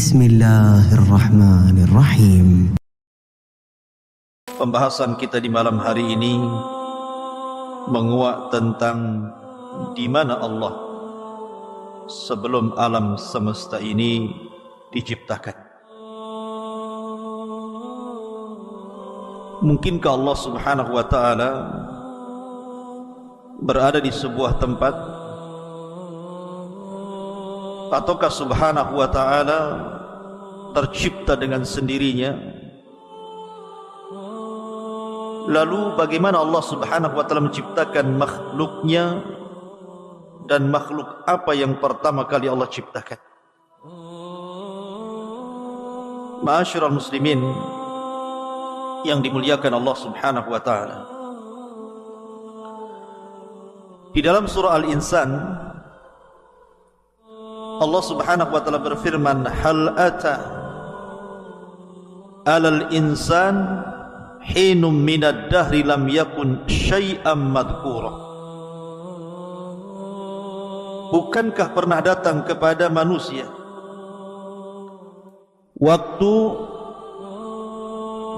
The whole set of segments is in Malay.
Bismillahirrahmanirrahim. Pembahasan kita di malam hari ini menguak tentang di mana Allah sebelum alam semesta ini diciptakan. Mungkinkah Allah Subhanahu wa taala berada di sebuah tempat, ataukah Subhanahu wa taala tercipta dengan sendirinya? Lalu bagaimana Allah Subhanahu wa taala menciptakan makhluknya, dan makhluk apa yang pertama kali Allah ciptakan? Ma'asyiral muslimin yang dimuliakan Allah Subhanahu wa taala, di dalam surah Al-Insan Allah Subhanahu wa taala berfirman, hal ata alal insan hinum minad dahri lam yakun syai'am madhkura. Bukankah pernah datang kepada manusia waktu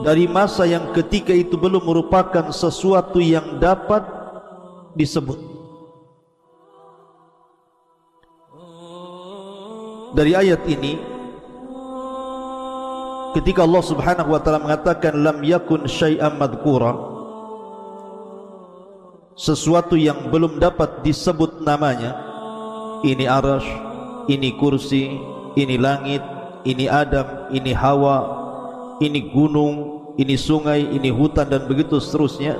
dari masa yang ketika itu belum merupakan sesuatu yang dapat disebut? Dari ayat ini, ketika Allah Subhanahu wa taala mengatakan lam yakun syai'an madhkura, sesuatu yang belum dapat disebut namanya, ini arasy, ini kursi, ini langit, ini Adam, ini Hawa, ini gunung, ini sungai, ini hutan, dan begitu seterusnya.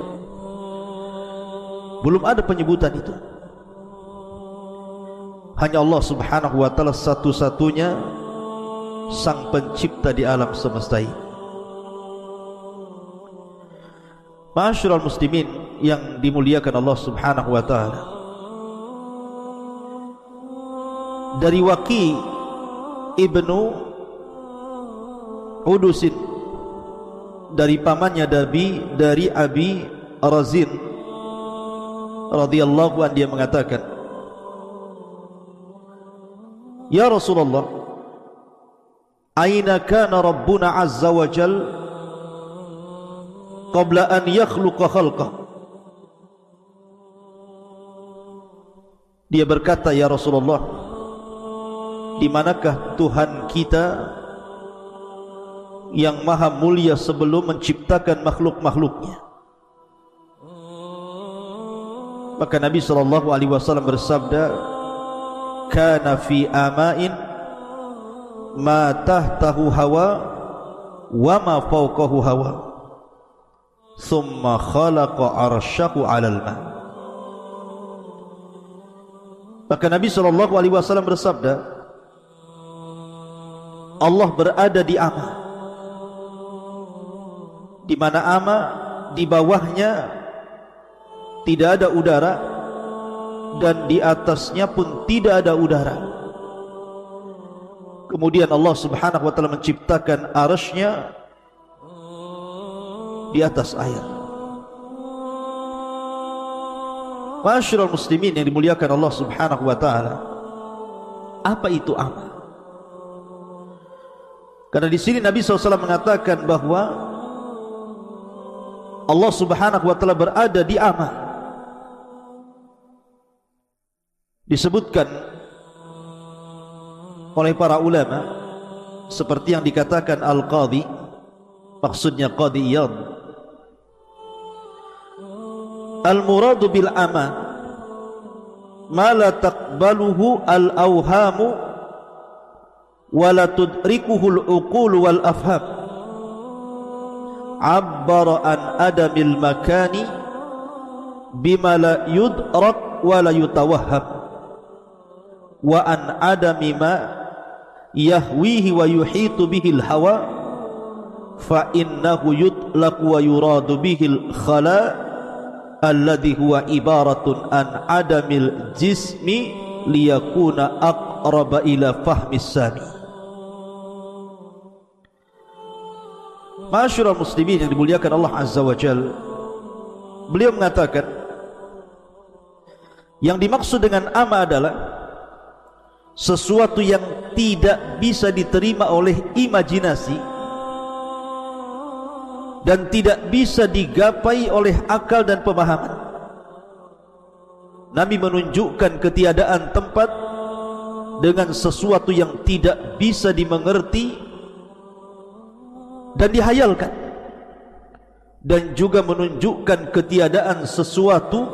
Belum ada penyebutan itu. Hanya Allah Subhanahu wa taala satu-satunya sang pencipta di alam semesta ini. Ma'asyiral muslimin yang dimuliakan Allah Subhanahu wa taala, dari Waqi ibnu Udusin, dari pamannya dari Abi Razin radhiyallahu anhu, dia mengatakan, ya Rasulullah, aina kana Rabbuna azza wa jal qabla an yakhluqa khalqah. Dia berkata, ya Rasulullah, di manakah Tuhan kita yang maha mulia sebelum menciptakan makhluk-makhluknya? Maka Nabi SAW bersabda, kana fi ama'in ma tahtahu hawa wa ma fawqahu hawa thumma khalaqa arsyahu 'alal ma. Maka Nabi SAW bersabda, Allah berada di ama, di mana ama di bawahnya tidak ada udara, dan di atasnya pun tidak ada udara. Kemudian Allah Subhanahu wa taala menciptakan arsy-Nya di atas air. Ma'asyiral muslimin yang dimuliakan Allah Subhanahu wa taala, apa itu ama? Karena di sini Nabi SAW mengatakan bahwa Allah Subhanahu wa taala berada di ama. Disebutkan oleh para ulama seperti yang dikatakan Al-Qadhi, maksudnya Qadhi Iyad, al-muradu bil ama ma la taqbaluhu al-awhamu wa la tudrikuhu al-uqul wal afham, abbara an adamil makani bima la yudrak wa la yutawahham, wa an adami ma yahwihi wa yuhitu bihil hawa, fa innahu yutlaqu wa yuradu bihil khala alladhi huwa ibaratun an adamil jismi liyakuna aqraba ila fahmis sami. Ma'asyiral muslimin yang dimuliakan Allah Azza wa Jalla, beliau mengatakan yang dimaksud dengan ama adalah sesuatu yang tidak bisa diterima oleh imajinasi dan tidak bisa digapai oleh akal dan pemahaman. Nabi menunjukkan ketiadaan tempat dengan sesuatu yang tidak bisa dimengerti dan dihayalkan, dan juga menunjukkan ketiadaan sesuatu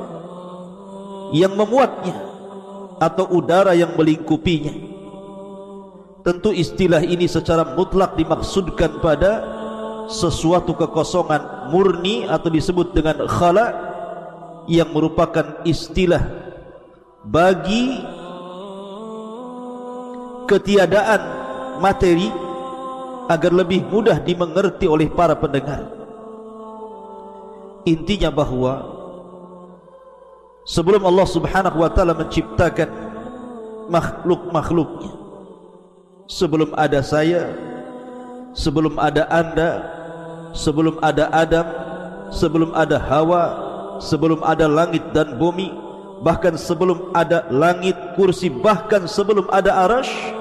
yang memuatnya atau udara yang melingkupinya. Tentu istilah ini secara mutlak dimaksudkan pada sesuatu kekosongan murni atau disebut dengan khala, yang merupakan istilah bagi ketiadaan materi agar lebih mudah dimengerti oleh para pendengar. Intinya bahwa sebelum Allah Subhanahu wa taala menciptakan makhluk-makhluknya, sebelum ada saya, sebelum ada Anda, sebelum ada Adam, sebelum ada Hawa, sebelum ada langit dan bumi, bahkan sebelum ada langit, kursi, bahkan sebelum ada arasy,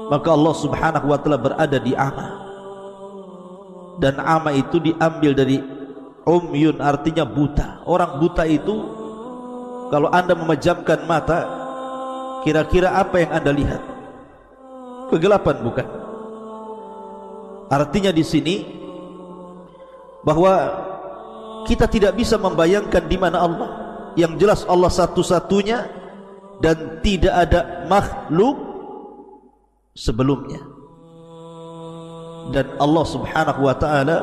maka Allah Subhanahu wa taala berada di ama. Dan ama itu diambil dari umyun, artinya buta. Orang buta itu, kalau Anda memejamkan mata, kira-kira apa yang Anda lihat? Kegelapan, bukan? Artinya di sini bahwa kita tidak bisa membayangkan di mana Allah. Yang jelas Allah satu-satunya dan tidak ada makhluk sebelumnya. Dan Allah Subhanahu wa taala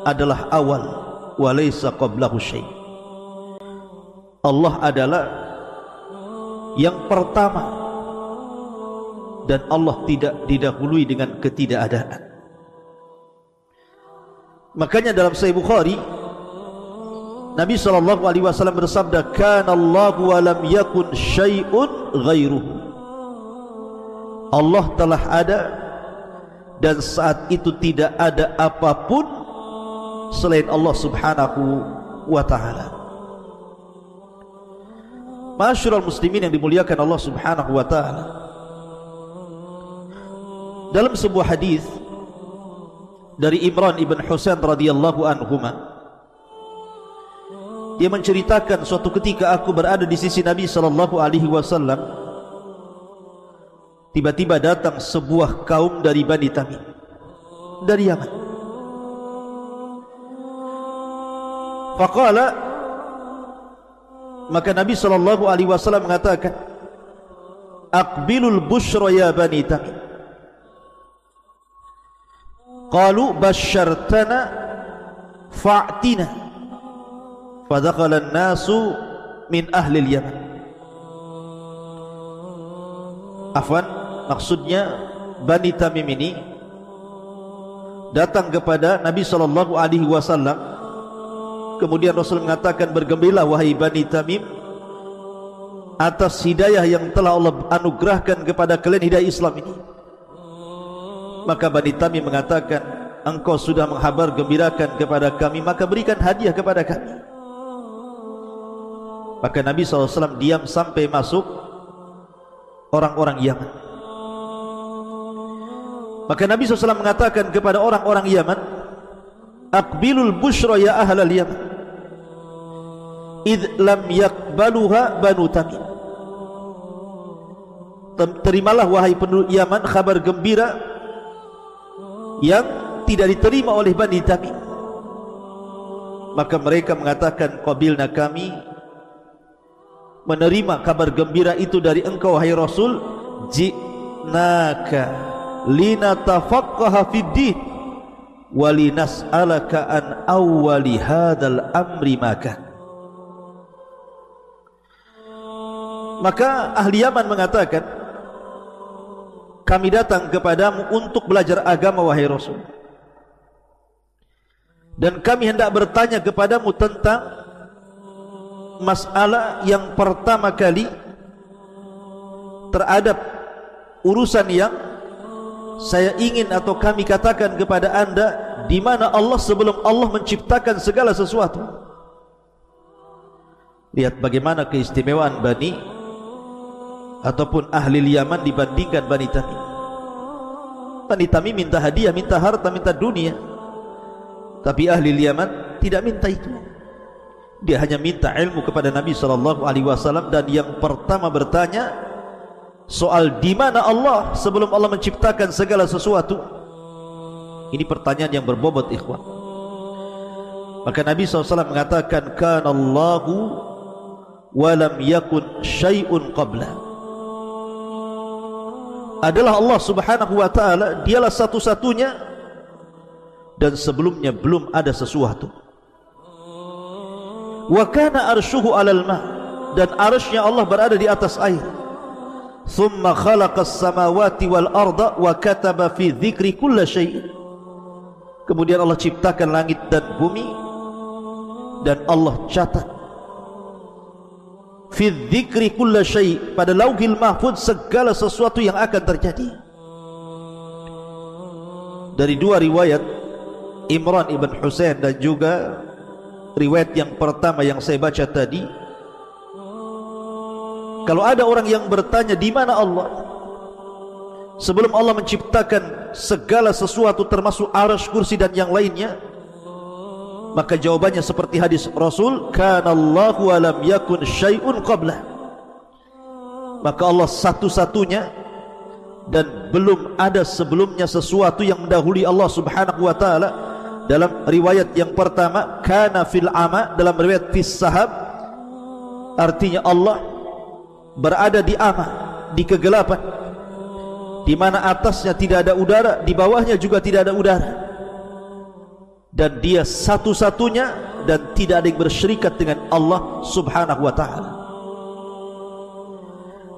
adalah awal wa laysa qablahu syai'. Allah adalah yang pertama dan Allah tidak didahului dengan ketidakadaan. Makanya dalam Sahih Bukhari Nabi SAW bersabda, "Kana Allahu wa lam yakun syai'un ghairuhu." Allah telah ada dan saat itu tidak ada apapun selain Allah Subhanahu wa ta'ala. Ma'asyiral muslimin yang dimuliakan Allah Subhanahu wa ta'ala, dalam sebuah hadis dari Imran ibn Husain radhiyallahu anhuma, dia menceritakan, suatu ketika aku berada di sisi Nabi sallallahu alaihi wasallam, tiba-tiba datang sebuah kaum dari Bani Tamim, dari Yaman. Faqala, maka Nabi sallallahu alaihi wasallam mengatakan, "Aqbilul busyra ya Bani Tamim." Qalu basyartana fa'tina. Fadakhala an-nasu min ahli al-Yaman. Afwan, maksudnya Bani Tamim ini datang kepada Nabi sallallahu alaihi wasallam. Kemudian Rasul mengatakan, "Bergembiralah wahai Bani Tamim atas hidayah yang telah Allah anugerahkan kepada kalian, hidayah Islam ini." Maka Bani Tamim mengatakan, "Engkau sudah menghabar gembirakan kepada kami, maka berikan hadiah kepada kami." Maka Nabi SAW diam sampai masuk orang-orang Yaman. Maka Nabi SAW mengatakan kepada orang-orang Yaman, "Aqbilul busyra ya ahlal Yaman, idh lam yakbaluha Banu Tamim." Terimalah wahai penduduk Yaman kabar gembira yang tidak diterima oleh Bani Tamim. Maka mereka mengatakan, "Qabilna, kami menerima kabar gembira itu dari engkau wahai Rasul. Ji'naka linatafaqqaha fid-din wa linas'alaka an awwali hadzal amri maka." Maka ahli Yaman mengatakan, "Kami datang kepadamu untuk belajar agama wahai Rasul, dan kami hendak bertanya kepadamu tentang masalah yang pertama kali terhadap urusan yang saya ingin atau kami katakan kepada anda, di mana Allah sebelum Allah menciptakan segala sesuatu." Lihat bagaimana keistimewaan Bani ataupun ahli Yaman dibandingkan Bani Tamim. Bani Tamim minta hadiah, minta harta, minta dunia, tapi ahli Yaman tidak minta itu. Dia hanya minta ilmu kepada Nabi SAW, dan yang pertama bertanya soal di mana Allah sebelum Allah menciptakan segala sesuatu. Ini pertanyaan yang berbobot, ikhwan. Maka Nabi SAW mengatakan, kana Allahu wa lam yakun syai'un qabla. Adalah Allah Subhanahu wa ta'ala, dialah satu-satunya, dan sebelumnya belum ada sesuatu. Wa kana arshuhu 'alal ma', dan arsy-Nya Allah berada di atas air. Thumma khalaqas samawati wal arda wa kataba fi dzikri kulli syai'. Kemudian Allah ciptakan langit dan bumi, dan Allah catat fi dzikri kulli syai', pada lauhil mahfuz segala sesuatu yang akan terjadi. Dari dua riwayat, Imran ibn Husain dan juga riwayat yang pertama yang saya baca tadi, kalau ada orang yang bertanya di mana Allah sebelum Allah menciptakan segala sesuatu termasuk arsy, kursi dan yang lainnya, maka jawabannya seperti hadis Rasul, kana Allahu wa lam yakun syai'un qabla. Maka Allah satu-satunya dan belum ada sebelumnya sesuatu yang mendahului Allah Subhanahu wa ta'ala. Dalam riwayat yang pertama, kana fil ama, dalam riwayat fis sahab, artinya Allah berada di ama, di kegelapan, di mana atasnya tidak ada udara, di bawahnya juga tidak ada udara, dan dia satu-satunya dan tidak ada yang bersyirikat dengan Allah Subhanahu wa ta'ala.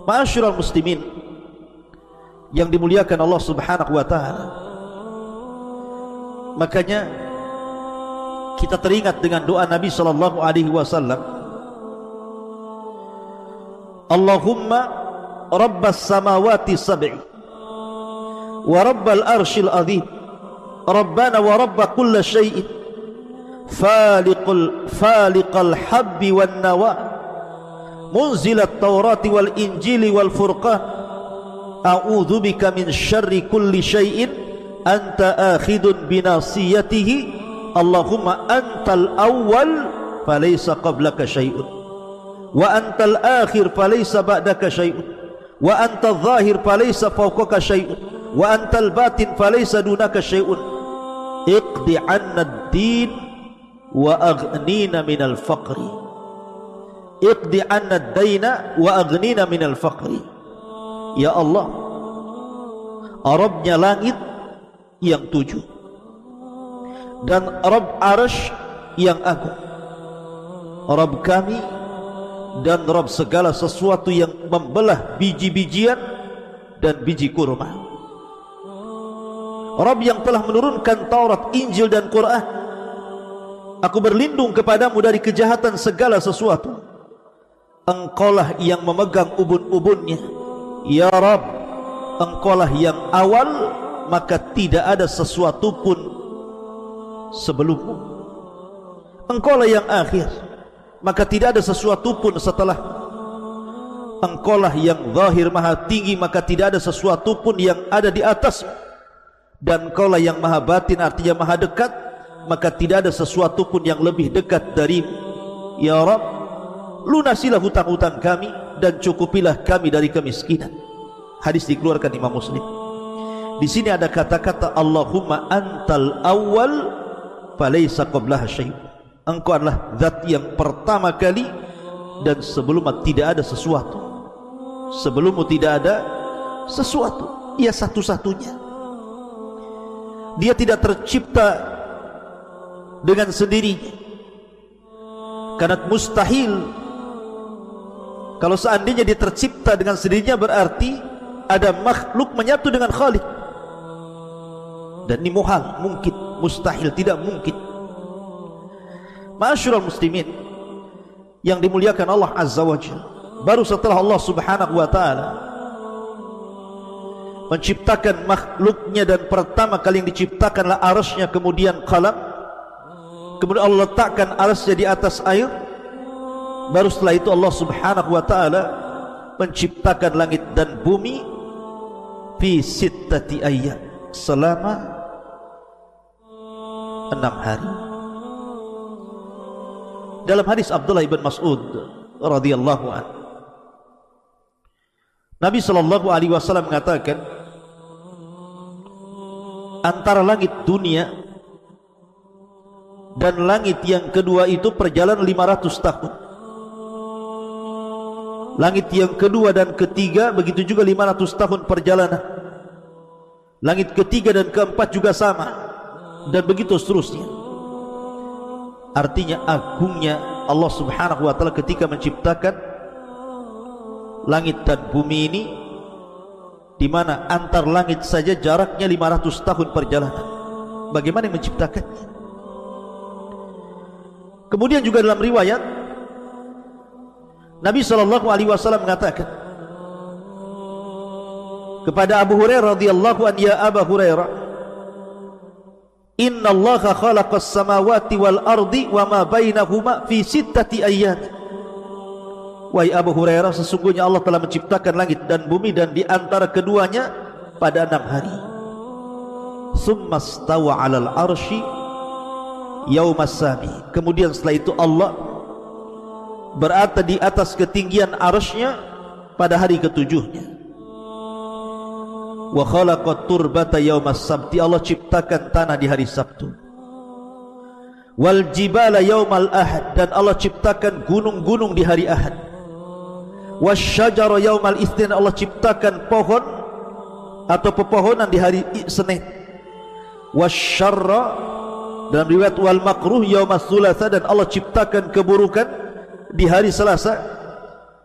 Ma'asyiral muslimin yang dimuliakan Allah Subhanahu wa ta'ala, makanya kita teringat dengan doa Nabi sallallahu alaihi wasallam, Allahumma rabbas samawati sab'i wa rabbal arshil azim, rabbana wa rabba kulli syai'in, faliqal habbi wan nawa, munzilat taurati wal injili wal furqan, a'udzu bika min syarri kulli syai'in anta akhidun binasiyatihi, Allahumma antal awwal falaysa qablaka syai'un, wa antal akhir falaysa ba'daka syai'un, wa antal zahir falaysa fawqaka syai'un, wa antal batin falaysa dunaka syai'un, iqdi 'anna ad-din wa aghnina minal faqri, iqdi 'anna ad-daina wa aghnina minal faqri. Ya Allah, Rabbnya langit yang 7 dan Rabb arsy yang agung, Rabb kami dan Rabb segala sesuatu yang membelah biji-bijian dan biji kurma, Rabb yang telah menurunkan Taurat, Injil dan Quran. Aku berlindung kepadamu dari kejahatan segala sesuatu. Engkaulah yang memegang ubun-ubunnya, ya Rabb. Engkaulah yang awal, maka tidak ada sesuatu pun sebelummu. Engkaulah yang akhir, maka tidak ada sesuatu pun setelah. Engkaulah yang zahir maha tinggi, maka tidak ada sesuatu pun yang ada di atasmu. Dan Engkaulah yang maha batin, artinya maha dekat, maka tidak ada sesuatu pun yang lebih dekat darimu. Ya Rabb, lunasilah hutang-hutang kami dan cukupilah kami dari kemiskinan. Hadis dikeluarkan Imam Muslim. Di sini ada kata-kata Allahumma antal awwal falaysa qablaha syai'. Engkau adalah zat yang pertama kali dan sebelumnya tidak ada sesuatu. Sebelummu tidak ada sesuatu. Ia satu-satunya. Dia tidak tercipta dengan sendirinya, karena mustahil. Kalau seandainya dia tercipta dengan sendirinya, berarti ada makhluk menyatu dengan Khalik, dan ini muhal, mungkin, mustahil, tidak mungkin. Ma'asyiral muslimin yang dimuliakan Allah Azza wa Jalla, baru setelah Allah Subhanahu wa ta'ala menciptakan makhluknya, dan pertama kali yang diciptakanlah arsy-Nya, kemudian qalam, kemudian Allah letakkan arsy-Nya di atas air. Baru setelah itu Allah Subhanahu wa ta'ala menciptakan langit dan bumi fi sittati ayyam, selama 6 hari. Dalam hadis Abdullah ibn Mas'ud radhiyallahu anhu, Nabi sallallahu alaihi wasallam mengatakan, antara langit dunia dan langit yang kedua itu perjalanan 500 tahun. Langit yang kedua dan ketiga begitu juga 500 tahun perjalanan. Langit ketiga dan keempat juga sama, dan begitu seterusnya. Artinya agungnya Allah subhanahu wa ta'ala ketika menciptakan langit dan bumi ini, di mana antar langit saja jaraknya 500 tahun perjalanan. Bagaimana yang menciptakannya? Kemudian juga dalam riwayat Nabi SAW mengatakan kepada Abu Hurairah radhiyallahu anhu, ya Abu Hurairah, inna Allaha khalaqas samawati wal ardi wa ma bainahuma fi sittati ayyam. Wahai Abu Hurairah, sesungguhnya Allah telah menciptakan langit dan bumi dan di antara keduanya pada 6 hari. Summa stawa 'alal arsy yaumas sabi. Kemudian setelah itu Allah berada di atas ketinggian arsy-Nya pada hari ketujuhnya. Wa khalaqat turbata yaumas sabti. Allah ciptakan tanah di hari Sabtu. Wal jibala yaumal ahad. Dan Allah ciptakan gunung-gunung di hari Ahad. Wasyajara yaumal itsnin. Allah ciptakan pohon atau pepohonan di hari Senin. Wasyarra, dalam riwayat wal makruh yaumas tsulatsa. Dan Allah ciptakan keburukan di hari Selasa.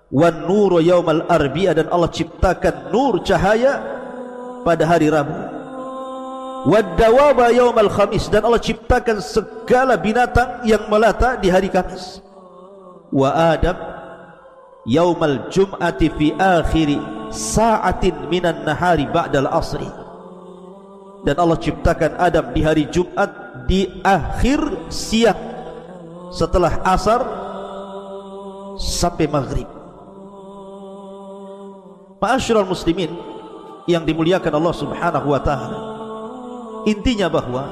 Wan nuru yaumal arbi'a. Dan Allah ciptakan nur, cahaya, pada hari Rabu. Wad-dawaba yaumal khamis. Dan Allah ciptakan segala binatang yang melata di hari Kamis. Wa Adam yaumal jum'ati fi akhiri sa'atin minan nahari ba'dal asri. Dan Allah ciptakan Adam di hari Jumat di akhir siang setelah asar sampai maghrib. Ma'asyiral muslimin yang dimuliakan Allah subhanahu wa ta'ala, intinya bahwa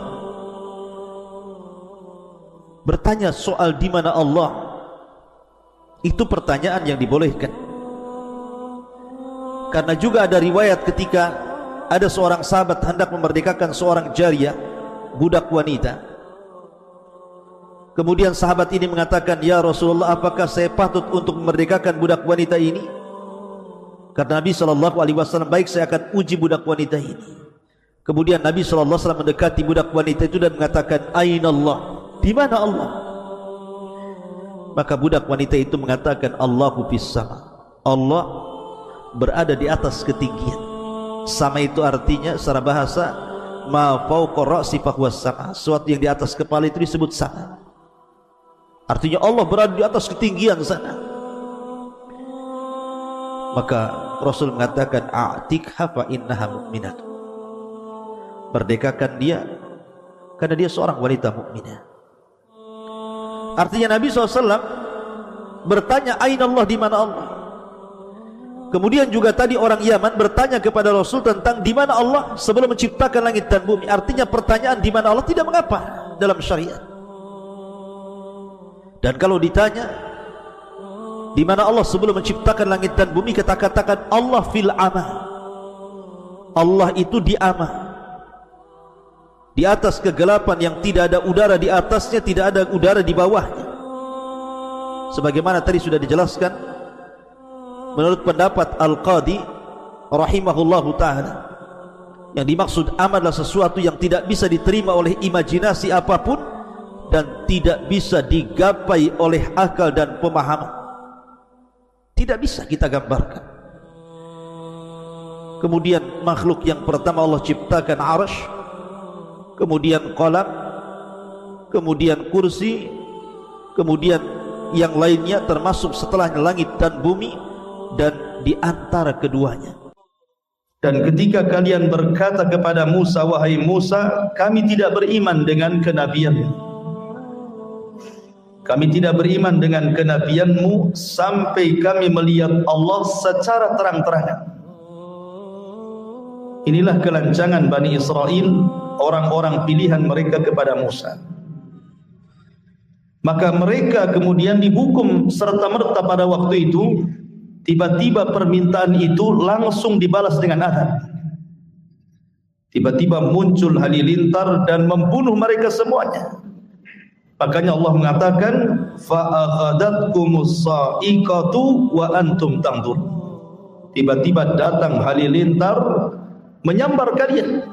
bertanya soal di mana Allah itu pertanyaan yang dibolehkan. Karena juga ada riwayat ketika ada seorang sahabat hendak memerdekakan seorang jariyah, budak wanita. Kemudian sahabat ini mengatakan, ya Rasulullah, apakah saya patut untuk memerdekakan budak wanita ini? Kata Nabi SAW, baik, saya akan uji budak wanita ini. Kemudian Nabi SAW mendekati budak wanita itu dan mengatakan, Aina Allah? Di mana Allah? Maka budak wanita itu mengatakan, Allahu fis sama. Allah berada di atas ketinggian. Sama itu artinya secara bahasa, ma fawqa ra'si fahuwas sama. Sesuatu yang di atas kepala itu disebut sama. Artinya Allah berada di atas ketinggian sana. Maka Rasul mengatakan, a'tikha fa innaha mu'minah. Merdekakan dia karena dia seorang wanita mukminah. Artinya Nabi SAW bertanya, Aina Allah? Di mana Allah? Kemudian juga tadi orang Yaman bertanya kepada Rasul tentang di mana Allah sebelum menciptakan langit dan bumi. Artinya pertanyaan di mana Allah tidak mengapa dalam syariat. Dan kalau ditanya di mana Allah sebelum menciptakan langit dan bumi, kita katakan Allah fil ama. Allah itu di ama, di atas kegelapan yang tidak ada udara di atasnya, tidak ada udara di bawahnya. Sebagaimana tadi sudah dijelaskan menurut pendapat Al-Qadi rahimahullahu ta'ala, yang dimaksud ama adalah sesuatu yang tidak bisa diterima oleh imajinasi apapun dan tidak bisa digapai oleh akal dan pemahaman. Tidak bisa kita gambarkan. Kemudian makhluk yang pertama Allah ciptakan arsy, kemudian qalam, kemudian kursi, kemudian yang lainnya termasuk setelahnya langit dan bumi, dan di antara keduanya. Dan ketika kalian berkata kepada Musa, wahai Musa, kami tidak beriman dengan kenabianmu, kami tidak beriman dengan kenabianmu sampai kami melihat Allah secara terang-terangan. Inilah kelancangan Bani Israel, orang-orang pilihan mereka kepada Musa. Maka mereka kemudian dihukum serta-merta pada waktu itu. Tiba-tiba permintaan itu langsung dibalas dengan azab. Tiba-tiba muncul halilintar dan membunuh mereka semuanya. Makanya Allah mengatakan fa'akhadatkumus sa'iqatu wa antum tanzur. Tiba-tiba datang halilintar menyambar kalian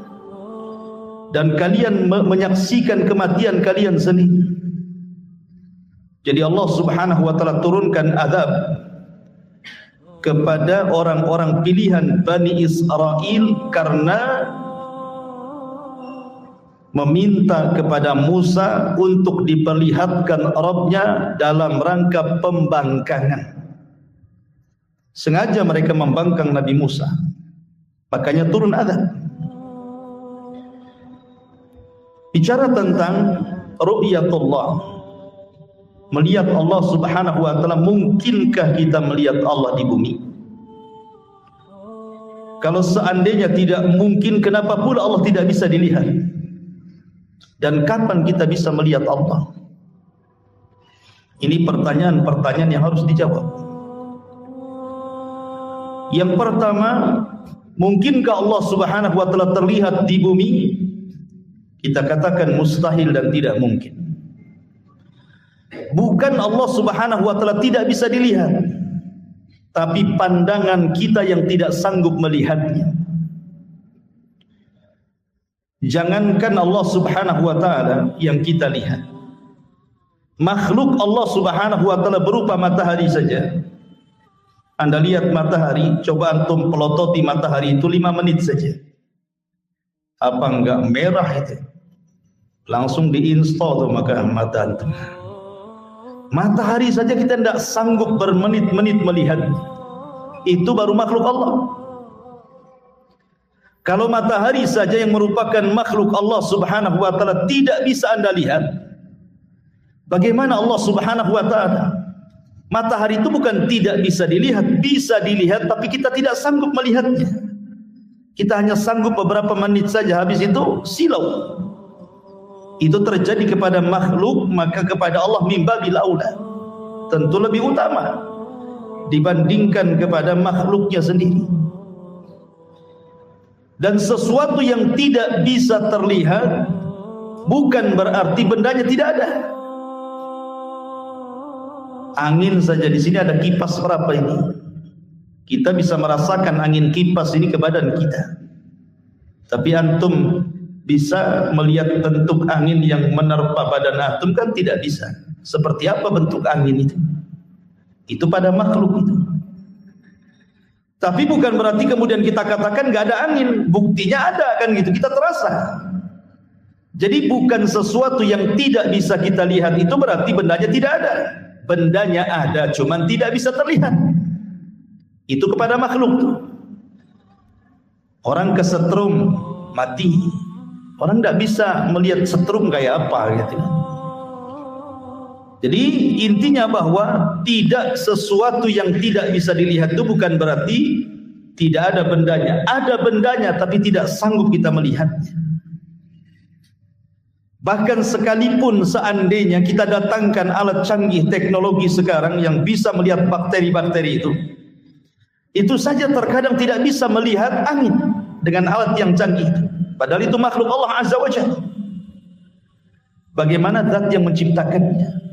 dan kalian menyaksikan kematian kalian sendiri. Jadi Allah Subhanahu wa taala turunkan azab kepada orang-orang pilihan Bani Israel karena meminta kepada Musa untuk diperlihatkan Rabbnya dalam rangka pembangkangan. Sengaja mereka membangkang Nabi Musa, makanya turun azab. Bicara tentang ru'yatullah, melihat Allah Subhanahu wa taala, mungkinkah kita melihat Allah di bumi? Kalau seandainya tidak mungkin, kenapa pula Allah tidak bisa dilihat? Dan kapan kita bisa melihat Allah? Ini pertanyaan-pertanyaan yang harus dijawab. Yang pertama, mungkinkah Allah Subhanahu wa taala terlihat di bumi? Kita katakan mustahil dan tidak mungkin. Bukan Allah Subhanahu wa taala tidak bisa dilihat, tapi pandangan kita yang tidak sanggup melihatnya. Jangankan Allah Subhanahu wa taala yang kita lihat, makhluk Allah Subhanahu wa taala berupa matahari saja. Anda lihat matahari, coba antum pelototi matahari itu 5 menit saja. Apa enggak merah itu? Langsung diinstal tuh maka mata antum. Matahari saja kita tidak sanggup bermenit-menit melihat. Itu baru makhluk Allah. Kalau matahari saja yang merupakan makhluk Allah Subhanahu wa taala tidak bisa Anda lihat, bagaimana Allah Subhanahu wa taala? Matahari itu bukan tidak bisa dilihat, tapi kita tidak sanggup melihatnya. Kita hanya sanggup beberapa menit saja, habis itu silau. Itu terjadi kepada makhluk, maka kepada Allah mimbabil aula, tentu lebih utama dibandingkan kepada makhluknya sendiri. Dan sesuatu yang tidak bisa terlihat bukan berarti bendanya tidak ada. Angin saja, di sini ada kipas berapa ini? Kita bisa merasakan angin kipas ini ke badan kita. Tapi antum bisa melihat bentuk angin yang menerpa badan antum kan tidak bisa. Seperti apa bentuk angin itu? Itu pada makhluk itu. Tapi bukan berarti kemudian kita katakan nggak ada angin. Buktinya ada kan gitu, kita terasa. Jadi bukan sesuatu yang tidak bisa kita lihat itu berarti bendanya tidak ada. Bendanya ada, cuman tidak bisa terlihat. Itu kepada makhluk. Orang kesetrum mati, orang tidak bisa melihat setrum kayak apa gitu. Jadi intinya bahwa tidak sesuatu yang tidak bisa dilihat itu bukan berarti tidak ada bendanya. Ada bendanya tapi tidak sanggup kita melihatnya. Bahkan sekalipun seandainya kita datangkan alat canggih teknologi sekarang yang bisa melihat bakteri-bakteri itu saja terkadang tidak bisa melihat angin dengan alat yang canggih itu. Padahal itu makhluk Allah Azza wa Jalla. Bagaimana zat yang menciptakannya?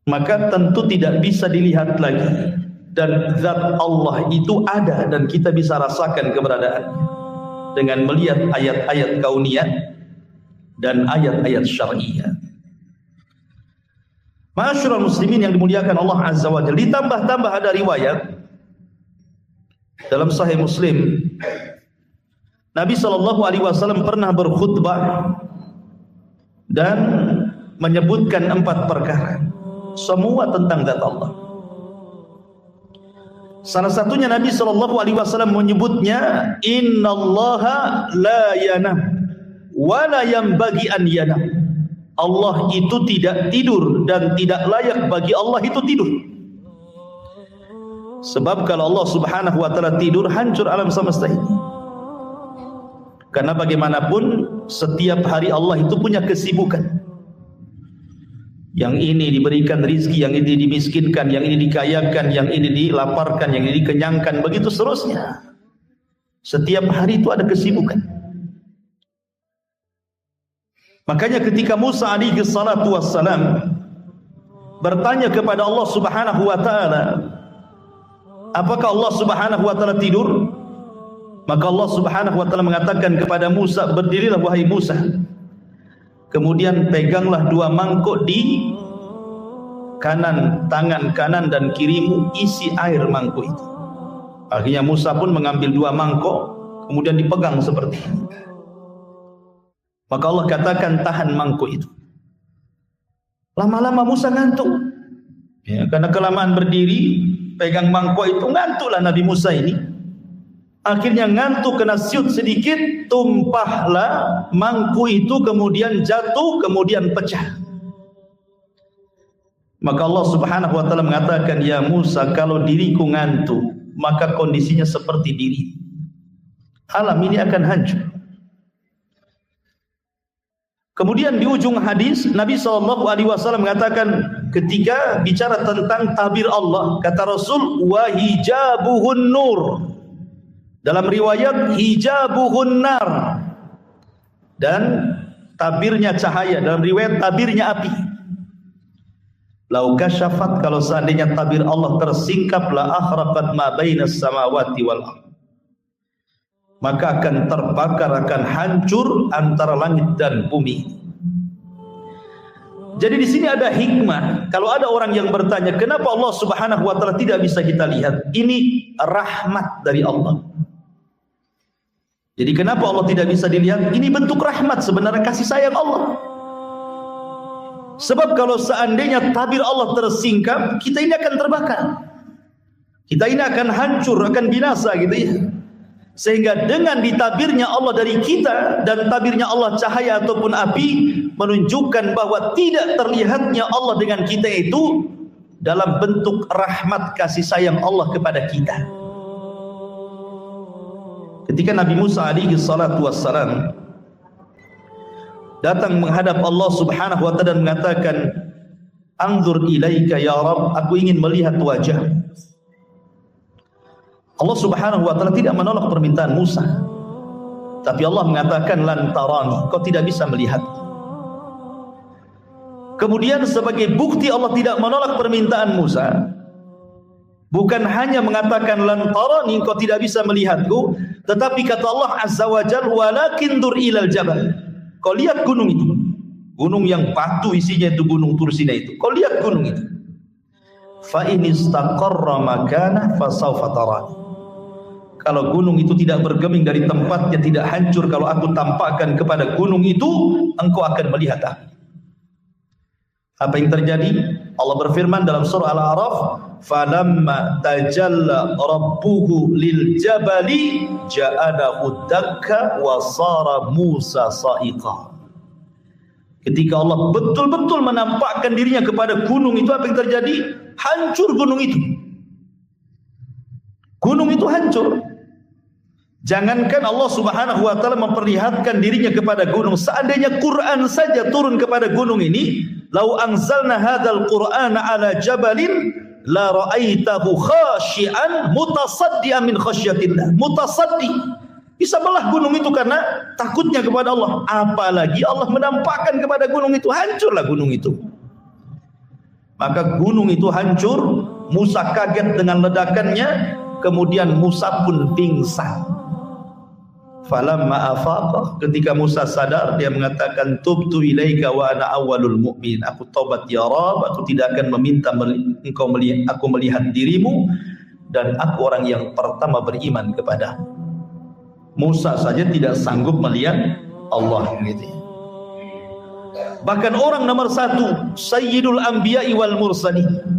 Maka tentu tidak bisa dilihat lagi. Dan zat Allah itu ada dan kita bisa rasakan keberadaannya dengan melihat ayat-ayat kauniyah dan ayat-ayat syar'iyah. Ma'asyiral muslimin yang dimuliakan Allah Azza wa Jalla, ditambah-tambah ada riwayat dalam Sahih Muslim, Nabi SAW pernah berkhutbah dan menyebutkan 4 perkara, semua tentang zat Allah. Salah satunya Nabi SAW menyebutnya, Innallaha la yanam wa la yanbaghi an yanam. Allah itu tidak tidur dan tidak layak bagi Allah itu tidur. Sebab kalau Allah Subhanahu wa taala tidur, hancur alam semesta ini. Karena bagaimanapun setiap hari Allah itu punya kesibukan. Yang ini diberikan rizki, yang ini dimiskinkan, yang ini dikayakan, yang ini dilaparkan, yang ini dikenyangkan, begitu seterusnya. Setiap hari itu ada kesibukan. Makanya ketika Musa alaihi salatu wassalam bertanya kepada Allah Subhanahu wa taala, apakah Allah Subhanahu wa taala tidur? Maka Allah Subhanahu wa taala mengatakan kepada Musa, berdirilah wahai Musa. Kemudian peganglah 2 mangkuk di kanan, tangan kanan dan kirimu, isi air mangkuk itu. Akhirnya Musa pun mengambil 2 mangkuk, kemudian dipegang seperti ini. Maka Allah katakan, tahan mangkuk itu. Lama-lama Musa ngantuk. Ya, karena kelamaan berdiri, pegang mangkuk itu, ngantuklah Nabi Musa ini. Akhirnya ngantuk, kena siut sedikit, tumpahlah mangkuk itu, kemudian jatuh, kemudian pecah. Maka Allah Subhanahu wa taala mengatakan, ya Musa, kalau diriku ngantuk, maka kondisinya seperti diri. Alam ini akan hancur. Kemudian di ujung hadis Nabi SAW mengatakan ketika bicara tentang tabir Allah, kata Rasul, wa hijabuhun nur. Dalam riwayat hijabuhun nar. Dan tabirnya cahaya, dalam riwayat tabirnya api. Lau kasyafat, kalau seandainya tabir Allah tersingkap, la akhraqat ma bainas samawati wal ardh, maka akan terbakar, akan hancur antara langit dan bumi. Jadi di sini ada hikmah. Kalau ada orang yang bertanya, kenapa Allah Subhanahu wa taala tidak bisa kita lihat? Ini rahmat dari Allah. Jadi kenapa Allah tidak bisa dilihat? Ini bentuk rahmat, sebenarnya kasih sayang Allah. Sebab kalau seandainya tabir Allah tersingkap, kita ini akan terbakar. Kita ini akan hancur, akan binasa gitu ya. Sehingga dengan ditabirnya Allah dari kita dan tabirnya Allah cahaya ataupun api, menunjukkan bahwa tidak terlihatnya Allah dengan kita itu dalam bentuk rahmat kasih sayang Allah kepada kita. Ketika Nabi Musa alaihi salatu wassalam datang menghadap Allah Subhanahu wa taala dan mengatakan, anzur ilaika ya Rabb, aku ingin melihat wajah. Allah Subhanahu wa taala tidak menolak permintaan Musa, tapi Allah mengatakan lan tarani, kau tidak bisa melihat. Kemudian sebagai bukti Allah tidak menolak permintaan Musa, bukan hanya mengatakan lan tarani, kau tidak bisa melihatku, tetapi kata Allah Azza wa Jalla, walakin dur ilal jabal, kau lihat gunung itu, gunung yang batu isinya itu, gunung Tursina itu, kau lihat gunung itu. Fa in istaqarra makana fa sawfa tarani, kalau gunung itu tidak bergeming dari tempatnya, tidak hancur, kalau aku tampakkan kepada gunung itu, engkau akan melihat aku. Apa yang terjadi? Allah berfirman dalam surah Al-A'raf, falamma tajalla rabbuhu lil jabali ja'alahu dakka wa sara Musa sa'iqa. Ketika Allah betul-betul menampakkan dirinya kepada gunung itu, apa yang terjadi? Hancur gunung itu. Gunung itu hancur. Jangankan Allah Subhanahu wa taala memperlihatkan dirinya kepada gunung, seandainya Quran saja turun kepada gunung ini, lau anzalna hadzal qur'ana ala jabalin la ra'aitahu khashi'an mutasaddian min khasyatillah. Mutasaddi, bisa belah gunung itu karena takutnya kepada Allah. Apalagi Allah menampakkan kepada gunung itu, hancurlah gunung itu. Maka gunung itu hancur, Musa kaget dengan ledakannya, kemudian Musa pun pingsan. Falamma afaqa, ketika Musa sadar, dia mengatakan, tubtu ilaika wa ana awwalul mu'min, aku taubat ya Rabb, aku tidak akan meminta engkau melihat, aku melihat dirimu, dan aku orang yang pertama beriman kepada. Musa saja tidak sanggup melihat Allah gitu. Bahkan orang nomor 1, Sayyidul Anbiya'i wal Mursalin,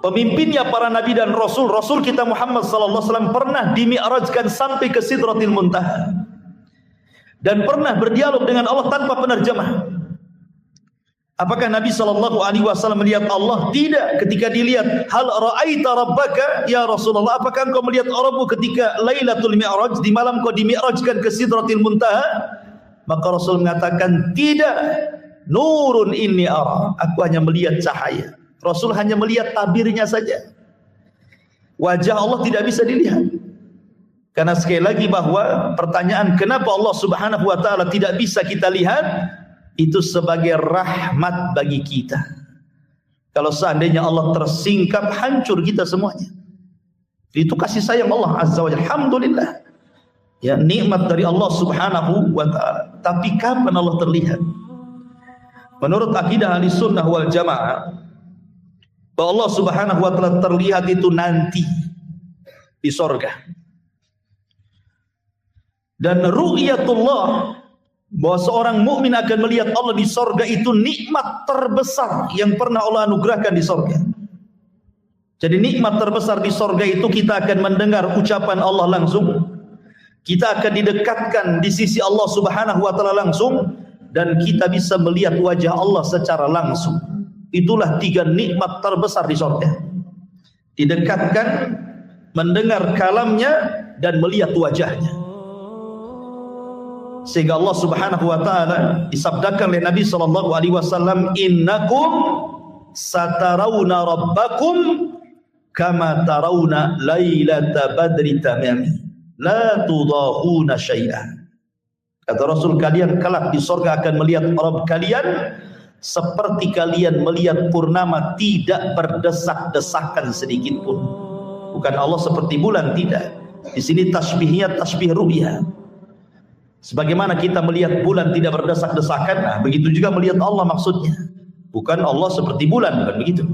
pemimpinnya para nabi dan rasul, Rasul kita Muhammad sallallahu alaihi wasallam pernah dimi'rajkan sampai ke Sidratil Muntaha dan pernah berdialog dengan Allah tanpa penerjemah. Apakah Nabi SAW melihat Allah? Tidak. Ketika dilihat, hal ra'aita rabbaka ya Rasulullah, apakah engkau melihat Rabbmu ketika Lailatul Mi'raj, di malam kau dimi'rajkan ke Sidratil Muntaha? Maka Rasul mengatakan, tidak. Nurun inni ara, aku hanya melihat cahaya. Rasul hanya melihat tabirnya saja. Wajah Allah tidak bisa dilihat. Karena sekali lagi bahwa pertanyaan kenapa Allah Subhanahu wa taala tidak bisa kita lihat, itu sebagai rahmat bagi kita. Kalau seandainya Allah tersingkap, hancur kita semuanya. Itu kasih sayang Allah Azza wa Jalla. Alhamdulillah. Ya, nikmat dari Allah Subhanahu wa taala. Tapi kapan Allah terlihat? Menurut akidah Ahlussunnah wal Jamaah, bahwa Allah Subhanahu wa taala terlihat itu nanti di sorga. Dan ru'yatullah, bahwa seorang mukmin akan melihat Allah di sorga, itu nikmat terbesar yang pernah Allah anugerahkan di sorga. Jadi nikmat terbesar di sorga itu kita akan mendengar ucapan Allah langsung, kita akan didekatkan di sisi Allah Subhanahu wa taala langsung, dan kita bisa melihat wajah Allah secara langsung. Itulah 3 nikmat terbesar di sorga. Didekatkan, mendengar kalamnya, dan melihat wajahnya. Sehingga Allah Subhanahu wa taala disabdakan oleh Nabi sallallahu alaihi wasallam, innakum satarawna rabbakum kama tarawna lailata badri tamami la tudahuna syai'an. Kata Rasul, kalian kelak di sorga akan melihat Rabb kalian seperti kalian melihat purnama, tidak berdesak-desakan sedikit pun. Bukan Allah seperti bulan, tidak. Di sini tasbihnya tasbih ru'yah. Sebagaimana kita melihat bulan tidak berdesak-desakan, nah begitu juga melihat Allah maksudnya. Bukan Allah seperti bulan, bukan begitu.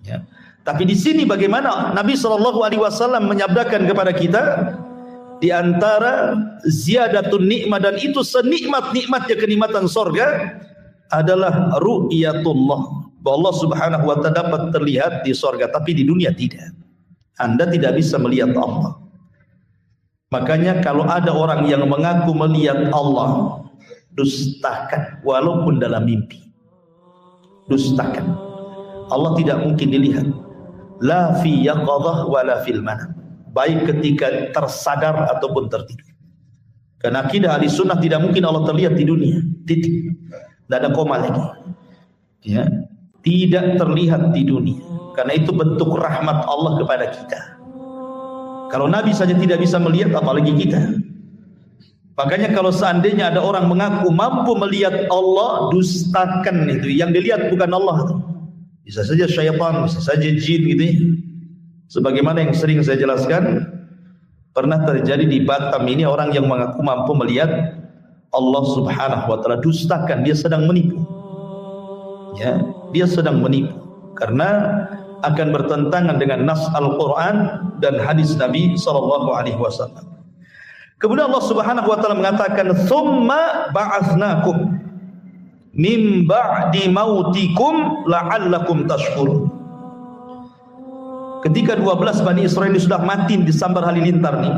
Ya. Tapi di sini bagaimana Nabi SAW menyabdakan kepada kita, di antara ziyadatun nikmat, dan itu senikmat-nikmatnya kenikmatan sorga adalah ru'yatullah, bahwa Allah Subhanahu wa ta'ala dapat terlihat di sorga, tapi di dunia tidak. Anda tidak bisa melihat Allah. Makanya kalau ada orang yang mengaku melihat Allah, dustakan walaupun dalam mimpi. Dustakan. Allah tidak mungkin dilihat. La fi yaqadhah wa la fil manam. Baik ketika tersadar ataupun tertidur. Karena akidah Ahlussunnah tidak mungkin Allah terlihat di dunia. Titik. Tidak ada koma lagi. Ya, tidak terlihat di dunia. Karena itu bentuk rahmat Allah kepada kita. Kalau Nabi saja tidak bisa melihat, apalagi kita. Makanya kalau seandainya ada orang mengaku mampu melihat Allah, dustakan itu. Yang dilihat bukan Allah. Bisa saja syaitan, bisa saja jin gitu ya. Sebagaimana yang sering saya jelaskan, pernah terjadi di Batam ini orang yang mengaku mampu melihat Allah Subhanahu wa taala, dustakan, dia sedang menipu. Ya, dia sedang menipu karena akan bertentangan dengan nas Al-Qur'an dan hadis Nabi sallallahu alaihi wasallam. Kemudian Allah Subhanahu wa taala mengatakan, "Tsumma ba'atsnakum min ba'di mautikum la'allakum tashkurun." Ketika 12 Bani Israel ini sudah mati di sambar halilintar nih,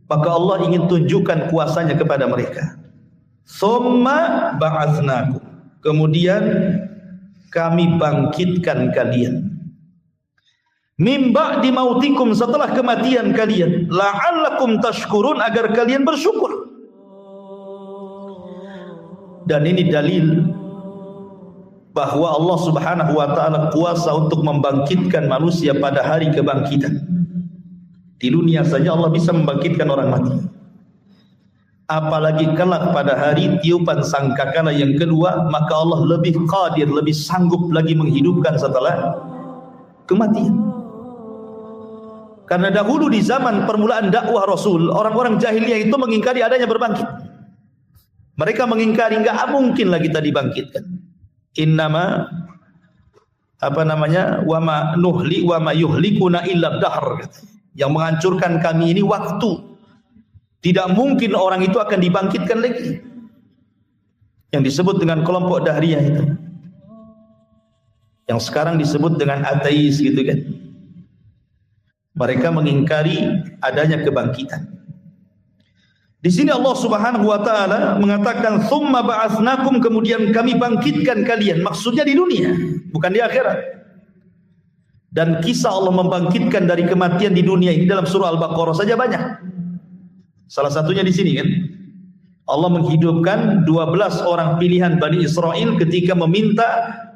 maka Allah ingin tunjukkan kuasanya kepada mereka. Tsumma ba'atsnakum, kemudian kami bangkitkan kalian. Min ba'di mautikum, setelah kematian kalian, la'allakum tashkurun, agar kalian bersyukur. Dan ini dalil bahwa Allah Subhanahu wa taala kuasa untuk membangkitkan manusia pada hari kebangkitan. Di dunia saja Allah bisa membangkitkan orang mati. Apalagi kelak pada hari tiupan sangkakala yang kedua, maka Allah lebih qadir, lebih sanggup lagi menghidupkan setelah kematian. Karena dahulu di zaman permulaan dakwah Rasul, orang-orang jahiliyah itu mengingkari adanya berbangkit. Mereka mengingkari, enggak mungkin lagi tadi bangkitkan. Innama wa ma nuhli wa ma yuhlikuna illa dahr. Yang menghancurkan kami ini waktu. Tidak mungkin orang itu akan dibangkitkan lagi. Yang disebut dengan kelompok Dahriyah itu, yang sekarang disebut dengan ateis gitu kan. Mereka mengingkari adanya kebangkitan. Di sini Allah Subhanahu wa taala mengatakan tsumma ba'atsnakum, kemudian kami bangkitkan kalian, maksudnya di dunia, bukan di akhirat. Dan kisah Allah membangkitkan dari kematian di dunia ini dalam surah Al-Baqarah saja banyak. Salah satunya di sini kan, Allah menghidupkan 12 orang pilihan Bani Israel ketika meminta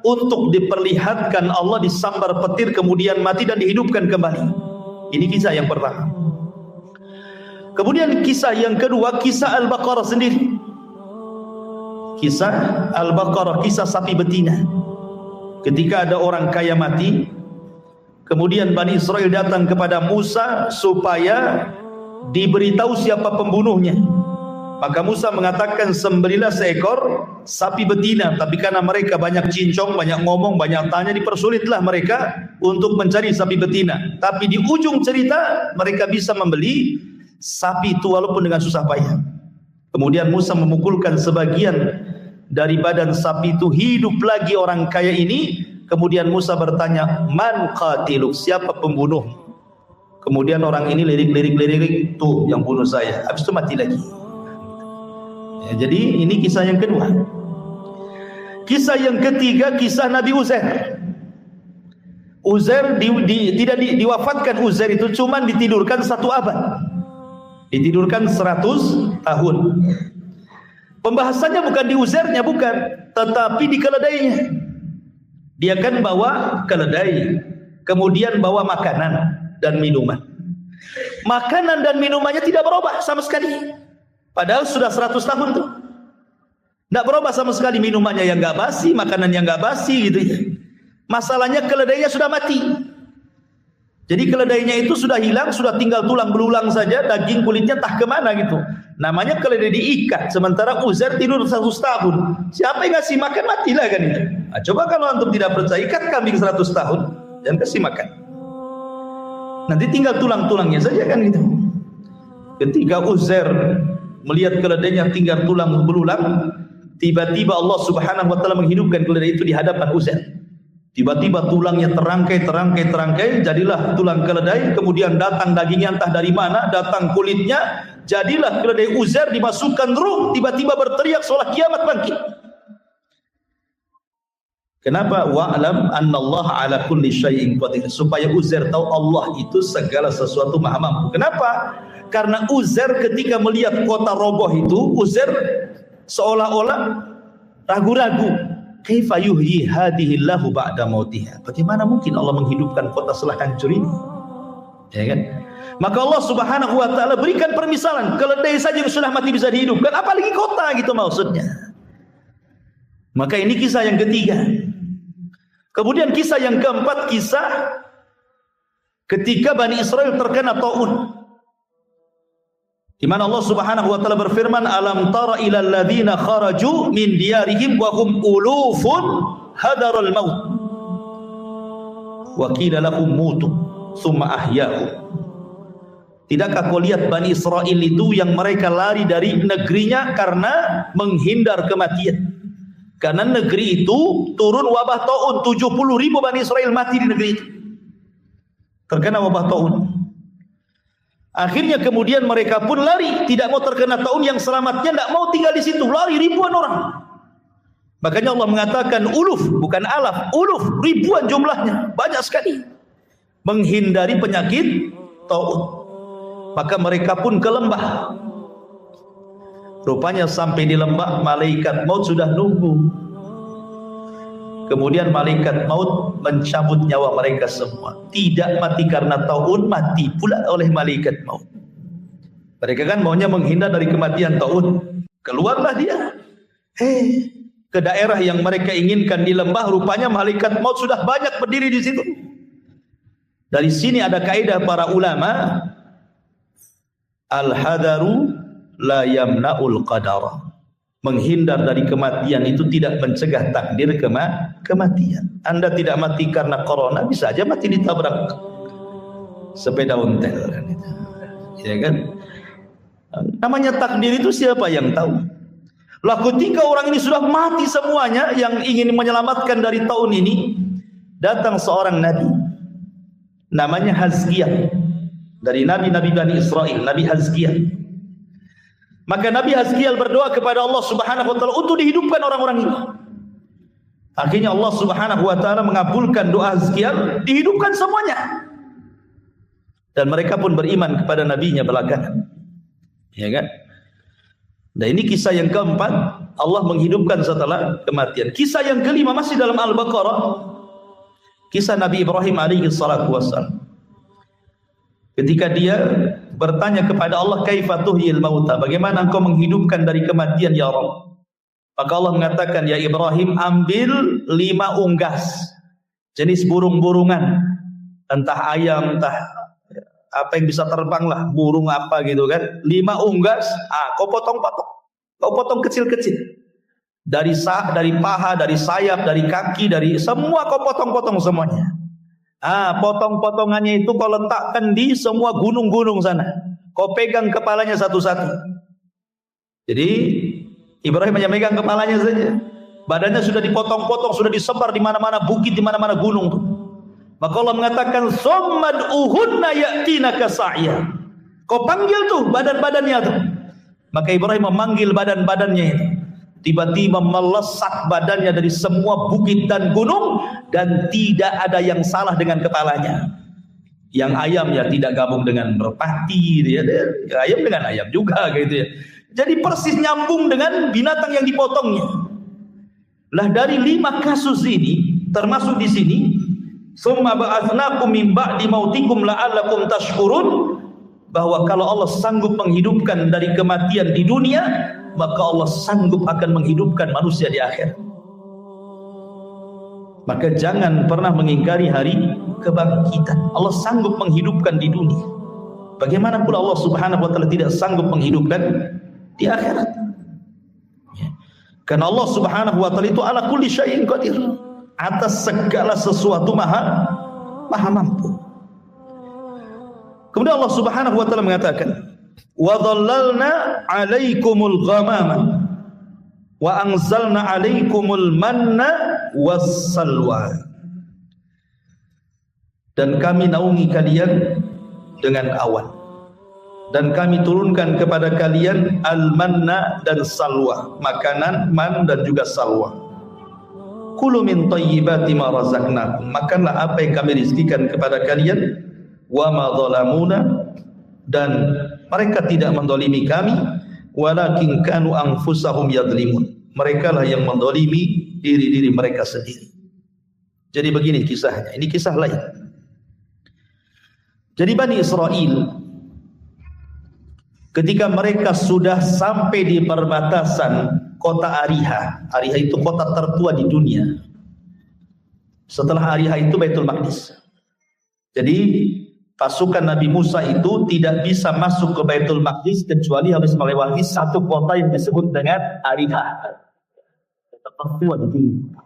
untuk diperlihatkan Allah disambar petir kemudian mati dan dihidupkan kembali. Ini kisah yang pertama. Kemudian kisah yang kedua, kisah Al-Baqarah sendiri. Kisah Al-Baqarah, kisah sapi betina. Ketika ada orang kaya mati, kemudian Bani Israel datang kepada Musa supaya diberitahu siapa pembunuhnya. Maka Musa mengatakan, sembelilah seekor sapi betina. Tapi karena mereka banyak cincong, banyak ngomong, banyak tanya, dipersulitlah mereka untuk mencari sapi betina. Tapi di ujung cerita mereka bisa membeli sapi itu walaupun dengan susah payah. Kemudian Musa memukulkan sebagian dari badan sapi itu, hidup lagi orang kaya ini. Kemudian Musa bertanya, man qatiluk, siapa pembunuh? Kemudian orang ini lirik, tuh yang bunuh saya. Habis itu mati lagi. Ya, jadi ini kisah yang kedua. Kisah yang ketiga, kisah Nabi Uzair. Uzair tidak diwafatkan. Uzair itu cuma ditidurkan 1 abad. Ditidurkan 100 tahun. Pembahasannya bukan di Uzairnya, bukan, tetapi di keledainya. Dia kan bawa keledai, kemudian bawa makanan dan minuman. Makanan dan minumannya tidak berubah sama sekali. Padahal sudah 100 tahun tuh. Tidak berubah sama sekali, minumannya yang enggak basi, makanan yang enggak basi gitu ya. Masalahnya keledainya sudah mati. Jadi keledainya itu sudah hilang, sudah tinggal tulang belulang saja, daging kulitnya entah kemana gitu. Namanya keledai diikat, sementara Uzair tidur 100 tahun. Siapa yang ngasih makan, matilah kan itu. Nah, coba kalau antum tidak percaya, ikat kambing 100 tahun dan kasih makan. Nanti tinggal tulang-tulangnya saja kan gitu. Ketika Uzair melihat keledainya tinggal tulang belulang, tiba-tiba Allah Subhanahu wa taala menghidupkan keledai itu di hadapan Uzair. Tiba-tiba tulangnya terangkai, jadilah tulang keledai. Kemudian datang dagingnya entah dari mana, datang kulitnya, jadilah keledai Uzair, dimasukkan ruh. Tiba-tiba berteriak seolah kiamat bangkit. Kenapa? Wa'lam annallaha ala kulli syai'in qadir. Supaya Uzair tahu Allah itu segala sesuatu maha mampu. Kenapa? Karena Uzair ketika melihat kota roboh itu, Uzair seolah-olah ragu-ragu. Kaifa yuhyi hadhillahu ba'da mautiha? Bagaimana mungkin Allah menghidupkan kota setelah hancur ini? Ya kan? Maka Allah Subhanahu wa taala berikan permisalan, keledai saja yang sudah mati bisa dihidupkan, apalagi kota gitu maksudnya. Maka ini kisah yang ketiga. Kemudian kisah yang keempat, kisah ketika Bani Israel terkena taun. Di mana Allah Subhanahu wa taala berfirman, alam tara ilal ladzina kharaju min diyarihim wa hum ulufun hadaral maut wa qila lahum mutu tsumma ahya'u. Tidakkah kau lihat Bani Israel itu yang mereka lari dari negerinya karena menghindar kematian? Karena negeri itu turun wabah taun, 70.000 Bani Israel mati di negeri itu, terkena wabah taun. Akhirnya kemudian mereka pun lari, tidak mau terkena taun, yang selamatnya tidak mau tinggal di situ, lari ribuan orang. Makanya Allah mengatakan uluf, bukan alaf, uluf, ribuan jumlahnya, banyak sekali, menghindari penyakit taun. Maka mereka pun ke lembah. Rupanya sampai di lembah, malaikat maut sudah nunggu. Kemudian malaikat maut mencabut nyawa mereka semua. Tidak mati karena taun, mati pula oleh malaikat maut. Mereka kan maunya menghindar dari kematian taun. Keluarlah dia. Ke daerah yang mereka inginkan di lembah, rupanya malaikat maut sudah banyak berdiri di situ. Dari sini ada kaidah para ulama, al-hadaru la yamna'ul qadara. Menghindar dari kematian itu tidak mencegah takdir kematian. Anda tidak mati karena corona, bisa aja mati ditabrak sepeda ontel kan itu. Ya kan? Namanya takdir itu siapa yang tahu? Lah ketika orang ini sudah mati semuanya yang ingin menyelamatkan dari tahun ini, datang seorang nabi namanya Hazkiyah, dari nabi-nabi Bani Israel, Nabi Hazkiyah. Maka Nabi Hazkiel berdoa kepada Allah Subhanahu wa taala untuk dihidupkan orang-orang ini. Akhirnya Allah Subhanahu wa taala mengabulkan doa Hazkiel, dihidupkan semuanya. Dan mereka pun beriman kepada nabinya belakangan. Ya kan? Nah, ini kisah yang keempat, Allah menghidupkan setelah kematian. Kisah yang kelima masih dalam Al-Baqarah. Kisah Nabi Ibrahim alaihi salatu wassalam. Ketika dia bertanya kepada Allah, kaifa tuhyil mauta? Bagaimana engkau menghidupkan dari kematian ya Rabb? Maka Allah mengatakan, ya Ibrahim, ambil 5 unggas jenis burung-burungan, entah ayam, entah apa yang bisa terbang lah, burung apa gitu kan. 5 unggas, kau potong-potong, kau potong kecil-kecil. Dari paha, dari sayap, dari kaki, dari semua kau potong-potong semuanya. Potong-potongannya itu kau letakkan di semua gunung-gunung sana. Kau pegang kepalanya satu-satu. Jadi Ibrahim hanya megang kepalanya saja. Badannya sudah dipotong-potong, sudah disebar di mana-mana bukit, di mana-mana gunung tuh. Maka Allah mengatakan, "Summad'uhunna ya'tinaka sa'ya." Kau panggil tuh badan-badannya tuh. Maka Ibrahim memanggil badan-badannya itu. Tiba-tiba melesat badannya dari semua bukit dan gunung, dan tidak ada yang salah dengan kepalanya. Yang ayam ya tidak gabung dengan merpati, ya ayam dengan ayam juga gitu ya. Jadi persis nyambung dengan binatang yang dipotongnya. Lah dari 5 kasus ini, termasuk di sini, summa ba'atsnakum min ba'di mautikum la'allakum tashkurun, bahwa kalau Allah sanggup menghidupkan dari kematian di dunia, maka Allah sanggup akan menghidupkan manusia di akhir. Maka jangan pernah mengingkari hari kebangkitan. Allah sanggup menghidupkan di dunia. Bagaimana pula Allah Subhanahu wa taala tidak sanggup menghidupkan di akhirat? Karena Allah Subhanahu wa taala itu ala kulli syai'in qadir. Atas segala sesuatu maha mampu. Kemudian Allah Subhanahu wa taala mengatakan, wa dhallalna 'alaikumul ghamama wa anzalna 'alaikumul manna wassalwa. Dan kami naungi kalian dengan awan, dan kami turunkan kepada kalian al-manna dan salwa, makanan man dan juga salwa. Kulu min thayyibati ma razaqnakum, makanlah apa yang kami rizkikan kepada kalian. Wa ma zalamuna, dan mereka tidak mendolimi kami, walakin kanu anfusahum yadlimun, mereka lah yang mendolimi diri-diri mereka sendiri. Jadi begini kisahnya, ini kisah lain. Jadi Bani Israel ketika mereka sudah sampai di perbatasan kota Ariha. Ariha itu kota tertua di dunia. Setelah Ariha itu Baitul Maqdis. Jadi pasukan Nabi Musa itu tidak bisa masuk ke Baitul Maqdis kecuali harus melewati satu kota yang disebut dengan Ariha. Tertua di dunia.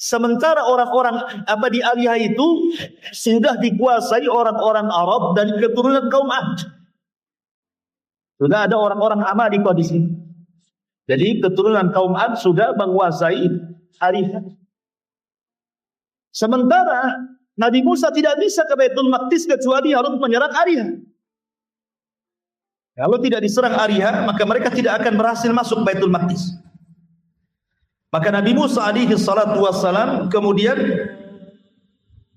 Sementara orang-orang di Ariha itu sudah dikuasai orang-orang Arab dari keturunan kaum Ad. Sudah ada orang-orang Amalika di sini. Jadi keturunan kaum Ad sudah menguasai Ariha. Sementara Nabi Musa tidak bisa ke Baitul Maqdis kecuali harus menyerang Ariha. Kalau tidak diserang Ariha, maka mereka tidak akan berhasil masuk Baitul Maqdis. Maka Nabi Musa alaihi salatu wassalam kemudian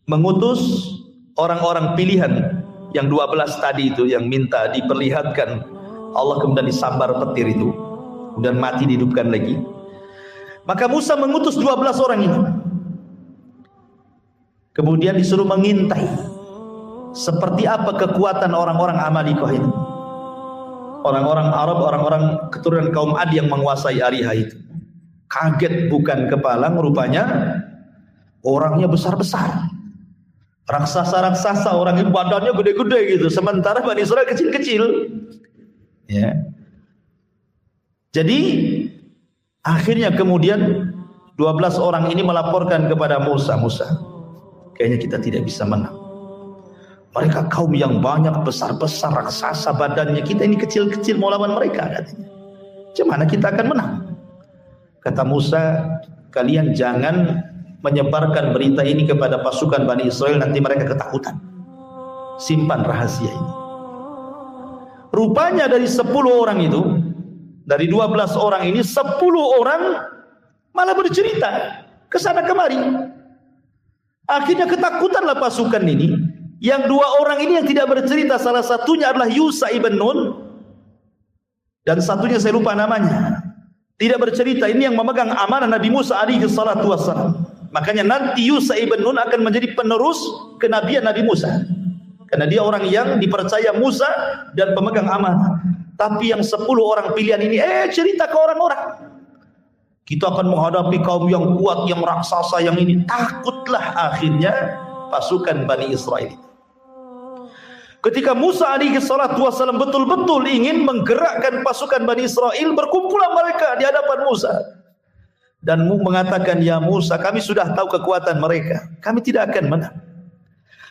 mengutus orang-orang pilihan yang 12 tadi itu, yang minta diperlihatkan Allah, kemudian disambar petir itu, kemudian mati dihidupkan lagi. Maka Musa mengutus 12 orang ini, kemudian disuruh mengintai seperti apa kekuatan orang-orang Amalika itu, orang-orang Arab, orang-orang keturunan kaum Ad yang menguasai Ariha itu. Kaget bukan kepalang, rupanya orangnya besar-besar, raksasa-raksasa, orang badannya gede-gede gitu, sementara Bani Israel kecil-kecil. Ya. Jadi akhirnya kemudian 12 orang ini melaporkan kepada Musa, kayaknya kita tidak bisa menang. Mereka kaum yang banyak, besar-besar, raksasa badannya, kita ini kecil-kecil mau lawan mereka katanya. Gimana kita akan menang? Kata Musa, kalian jangan menyebarkan berita ini kepada pasukan Bani Israel, nanti mereka ketakutan. Simpan rahasia ini. Rupanya dari 10 orang itu, dari 12 orang ini 10 orang malah bercerita ke sana kemari. Akhirnya ketakutanlah pasukan ini. Yang 2 orang ini yang tidak bercerita, salah satunya adalah Yusha ibn Nun dan satunya saya lupa namanya. Tidak bercerita, ini yang memegang amanah Nabi Musa alaihi salatu wassalam. Makanya nanti Yusha ibn Nun akan menjadi penerus kenabian Nabi Musa. Karena dia orang yang dipercaya Musa dan pemegang amanah. Tapi yang 10 orang pilihan ini cerita ke orang-orang. Kita akan menghadapi kaum yang kuat, yang raksasa, yang ini. Takutlah akhirnya pasukan Bani Israel. Ketika Musa alaihi salatu wassalam betul-betul ingin menggerakkan pasukan Bani Israel, berkumpulah mereka di hadapan Musa. Dan mengatakan, ya Musa, kami sudah tahu kekuatan mereka. Kami tidak akan menang.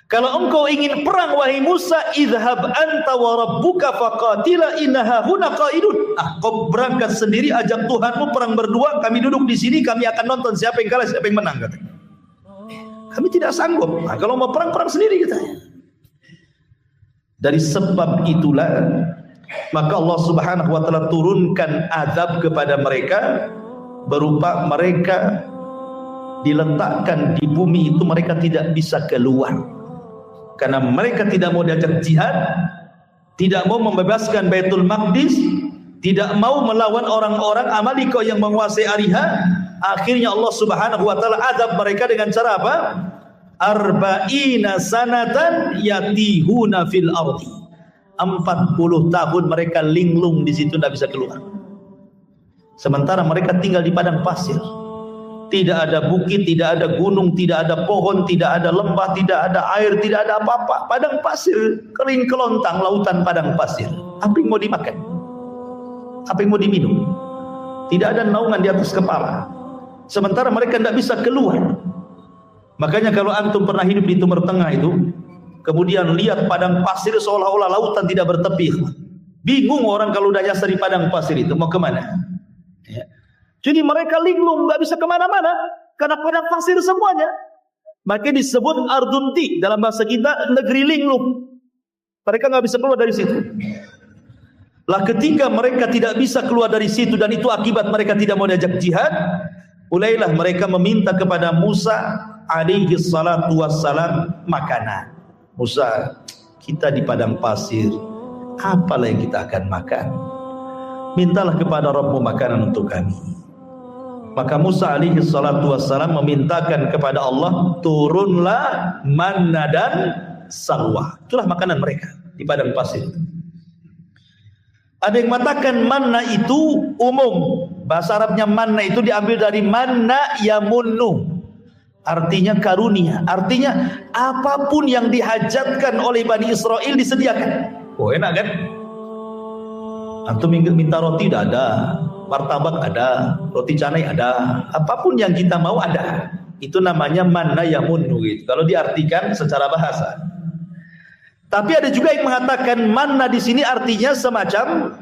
Kalau engkau ingin perang, wahai Musa, idhab anta wa rabbuka faqatila innaha huna qaidun. Kau berangkat sendiri, ajak Tuhanmu perang berdua, kami duduk di sini, kami akan nonton siapa yang kalah, siapa yang menang, katanya. Kami tidak sanggup. Kalau mau perang, perang sendiri, katanya. Dari sebab itulah maka Allah Subhanahu wa taala turunkan azab kepada mereka berupa mereka diletakkan di bumi itu, mereka tidak bisa keluar. Karena mereka tidak mau diajak jihad, tidak mau membebaskan Baitul Maqdis, tidak mau melawan orang-orang Amalika yang menguasai Ariha. Akhirnya Allah Subhanahu wa taala azab mereka dengan cara apa? Arba'ina sanatan yatihuna fil ardi. 40 tahun mereka linglung di situ, tidak bisa keluar. Sementara mereka tinggal di padang pasir. Tidak ada bukit, tidak ada gunung, tidak ada pohon, tidak ada lembah, tidak ada air, tidak ada apa-apa. Padang pasir, kering kelontang, lautan padang pasir. Apa yang mau dimakan? Apa yang mau diminum? Tidak ada naungan di atas kepala. Sementara mereka tidak bisa keluar. Makanya kalau antum pernah hidup di Timur Tengah itu, kemudian lihat padang pasir seolah-olah lautan tidak bertepi. Bingung orang kalau udah nyasar di padang pasir itu, mau kemana? Ya. Jadi mereka linglung, nggak bisa kemana-mana karena padang pasir semuanya. Makanya disebut ardunti dalam bahasa kita, negeri linglung. Mereka nggak bisa keluar dari situ. Lah ketika mereka tidak bisa keluar dari situ dan itu akibat mereka tidak mau diajak jihad, mulailah mereka meminta kepada Musa alaihi salatu wassalam makanan. Musa, kita di padang pasir, apalah yang kita akan makan? Mintalah kepada Rabbmu makanan untuk kami. Maka Musa alaihi salatu wassalam memintakan kepada Allah, turunlah manna dan salwa. Itulah makanan mereka di padang pasir. Ada yang mengatakan manna itu umum. Bahasa Arabnya manna itu diambil dari manna yamunnu. Artinya karunia. Artinya apapun yang dihajatkan oleh Bani Israel disediakan. Oh, enak kan? Antum minta roti tidak ada, martabak ada, roti canai ada, apapun yang kita mau ada. Itu namanya manna yamunnu gitu, kalau diartikan secara bahasa. Tapi ada juga yang mengatakan manna di sini artinya semacam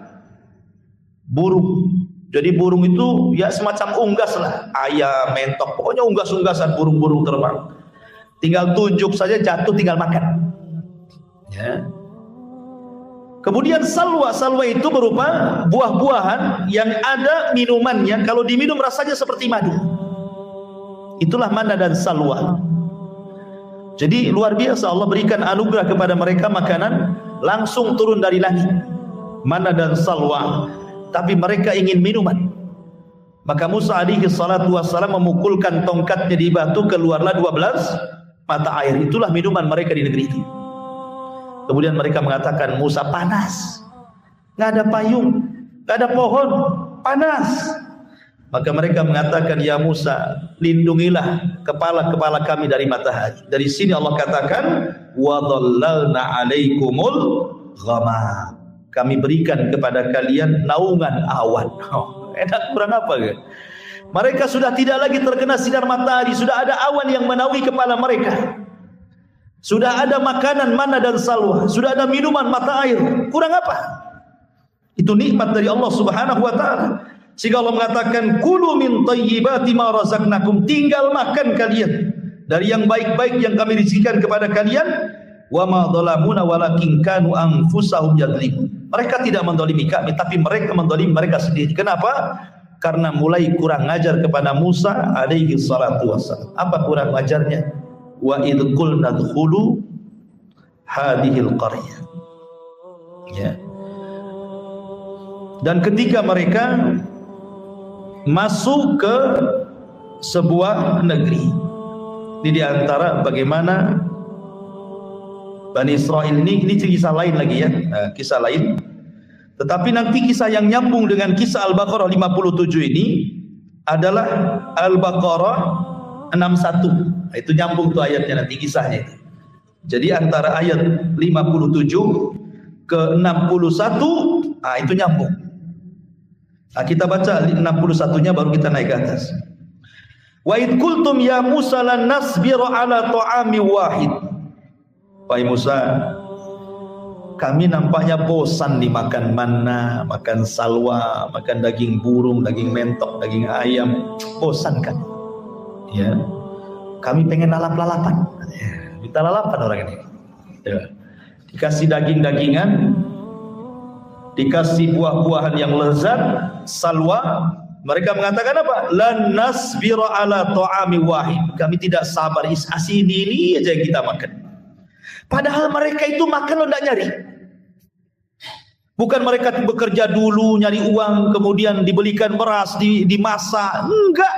burung. Jadi burung itu ya semacam unggas lah, ayam, mentok, pokoknya unggas-unggasan burung-burung terbang. Tinggal tunjuk saja, jatuh tinggal makan. Ya. Kemudian salwa itu berupa buah-buahan yang ada minumannya, kalau diminum rasanya seperti madu. Itulah manna dan salwa. Jadi luar biasa, Allah berikan anugerah kepada mereka makanan langsung turun dari langit, manna dan salwa. Tapi mereka ingin minuman. Maka Musa alaihi salatu wassalam memukulkan tongkatnya di batu, keluarlah 12 mata air. Itulah minuman mereka di negeri itu. Kemudian mereka mengatakan, Musa, panas, nggak ada payung, nggak ada pohon, panas. Maka mereka mengatakan, ya Musa, lindungilah kepala-kepala kami dari matahari. Dari sini Allah katakan, wa dhallalna alaikumul ghamam. Kami berikan kepada kalian naungan awan. Oh, enak kurang apa kan? Mereka sudah tidak lagi terkena sinar matahari, sudah ada awan yang menaungi kepala mereka. Sudah ada makanan manna dan salwa, sudah ada minuman mata air. Kurang apa? Itu nikmat dari Allah Subhanahu wa taala. Sehingga Allah mengatakan, kulu min thayyibati ma razaqnakum, tinggal makan kalian dari yang baik-baik yang kami rizkikan kepada kalian. Wa ma dhalamuna walakin kanu anfusahum yadhlimun. Mereka tidak mendolimi kami, tapi mereka mendolimi mereka sendiri. Kenapa? Karena mulai kurang ajar kepada Musa alaihi salatu wassalam. Apa kurang ajarnya? Wa idh qulna dkhulu hadhil qaryah. Ya. Dan ketika mereka masuk ke sebuah negeri, ini diantara bagaimana Bani Israel ini kisah lain lagi ya, kisah lain. Tetapi nanti kisah yang nyambung dengan kisah Al-Baqarah 57 ini adalah Al-Baqarah 61. Itu nyambung tuh ayatnya nanti kisahnya itu. Jadi antara ayat 57 ke 61, itu nyambung. Kita baca 61-nya baru kita naik ke atas. Wa id qultum ya Musa lan nasbiru ala ta'ami wahid. Wahai Musa, kami nampaknya bosan dimakan manna, makan salwa, makan daging burung, daging mentok, daging ayam. Bosan kan? Ya. Kami pengen lalap-lalapan. Ya, minta lalapan orang ini. Ya. Dikasih daging-dagingan, dikasih buah-buahan yang lezat, salwa. Mereka mengatakan apa? Lan nasbiru ala ta'ami wahid. Kami tidak sabar, ini aja yang kita makan. Padahal mereka itu makan lo tidak nyari. Bukan mereka bekerja dulu nyari uang, kemudian dibelikan beras, dimasak. Enggak.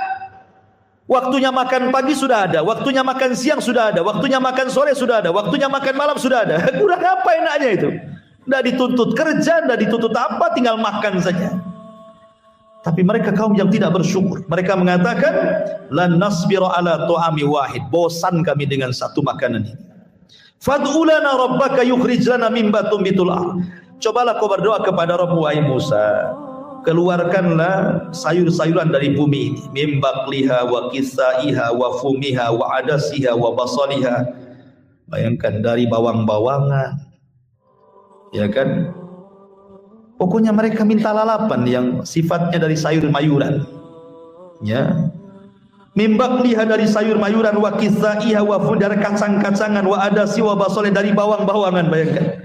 Waktunya makan pagi sudah ada, waktunya makan siang sudah ada, waktunya makan sore sudah ada, waktunya makan malam sudah ada. Kurang apa enaknya itu? Tidak dituntut kerja, tidak dituntut apa, tinggal makan saja. Tapi mereka kaum yang tidak bersyukur. Mereka mengatakan, lan nasbiru ala ta'ami wahid. Bosan kami dengan satu makanan ini. Fad'u lana rabbaka yukhrij lana mimma tumbitul ardh. Cobalah kau berdoa kepada Rabb wahai Musa. Keluarkanlah sayur-sayuran dari bumi ini. Mim baqliha wa qithaiha wa fumiha wa adasiha wa basaliha. Bayangkan dari bawang-bawangan. Ya kan? Pokoknya mereka minta lalapan yang sifatnya dari sayur-mayuran. Ya. Mimbakliha dari sayur-mayuran, wa qithaiha wa dari kacang-kacangan, wa adasi wa basale dari bawang-bawangan, bayangkan.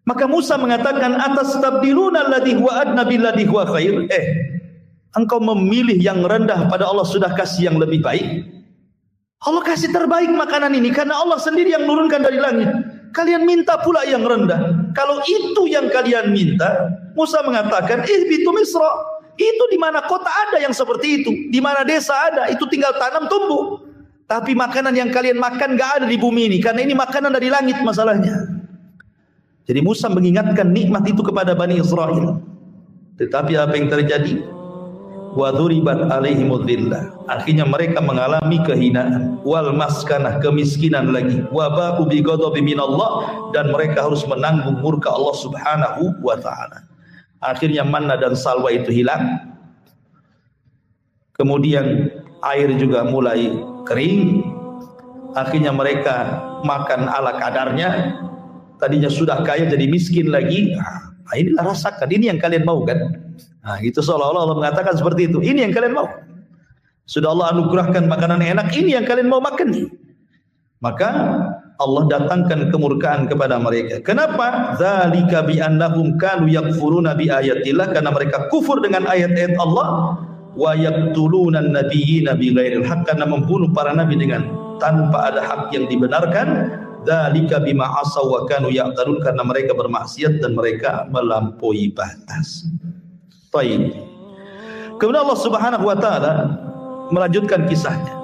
Maka Musa mengatakan, atastabdiluna alladhi huwa adna billadhi huwa khair. Engkau memilih yang rendah pada Allah sudah kasih yang lebih baik. Allah kasih terbaik makanan ini karena Allah sendiri yang menurunkan dari langit. Kalian minta pula yang rendah. Kalau itu yang kalian minta, Musa mengatakan, ihbitu Misra. Itu di mana kota ada yang seperti itu, di mana desa ada, itu tinggal tanam tumbuh. Tapi makanan yang kalian makan gak ada di bumi ini, karena ini makanan dari langit masalahnya. Jadi Musa mengingatkan nikmat itu kepada Bani Israel. Tetapi apa yang terjadi? Wa dzuribat alaihimudz dzillah. Akhirnya mereka mengalami kehinaan, wal maskanah, kemiskinan lagi, wa ba'u bi ghadabi minallah, dan mereka harus menanggung murka Allah Subhanahu wa taala. Akhirnya manna dan salwa itu hilang. Kemudian air juga mulai kering. Akhirnya mereka makan ala kadarnya. Tadinya sudah kaya jadi miskin lagi. Inilah rasakan, ini yang kalian mau kan? Itu seolah-olah Allah mengatakan seperti itu. Ini yang kalian mau. Sudah Allah anugerahkan makanan enak, ini yang kalian mau makan nih. Maka Allah datangkan kemurkaan kepada mereka. Kenapa? Dzalika bi annahum kanu yakfuruna bi ayatillah, karena mereka kufur dengan ayat-ayat Allah, wa yaqtuluna an-nabiyina bighairil haqq, karena membunuh para nabi dengan tanpa ada hak yang dibenarkan. Dzalika bima asaw wa kanu ya'tadun, karena mereka bermaksiat dan mereka melampaui batas. Baik. Kemudian Allah Subhanahu wa taala melanjutkan kisahnya.